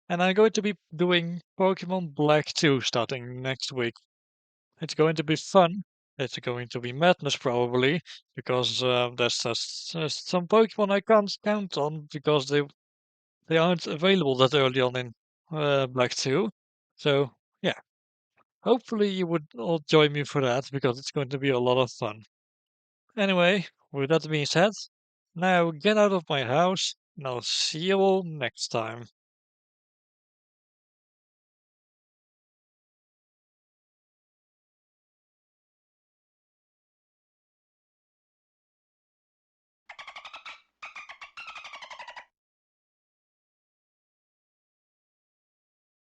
And I'm going to be doing Pokemon Black 2 starting next week. It's going to be fun. It's going to be madness probably because there's some Pokemon I can't count on because they aren't available that early on in Black 2. So yeah, hopefully you would all join me for that because it's going to be a lot of fun. Anyway, with that being said, now get out of my house, and I'll see you all next time.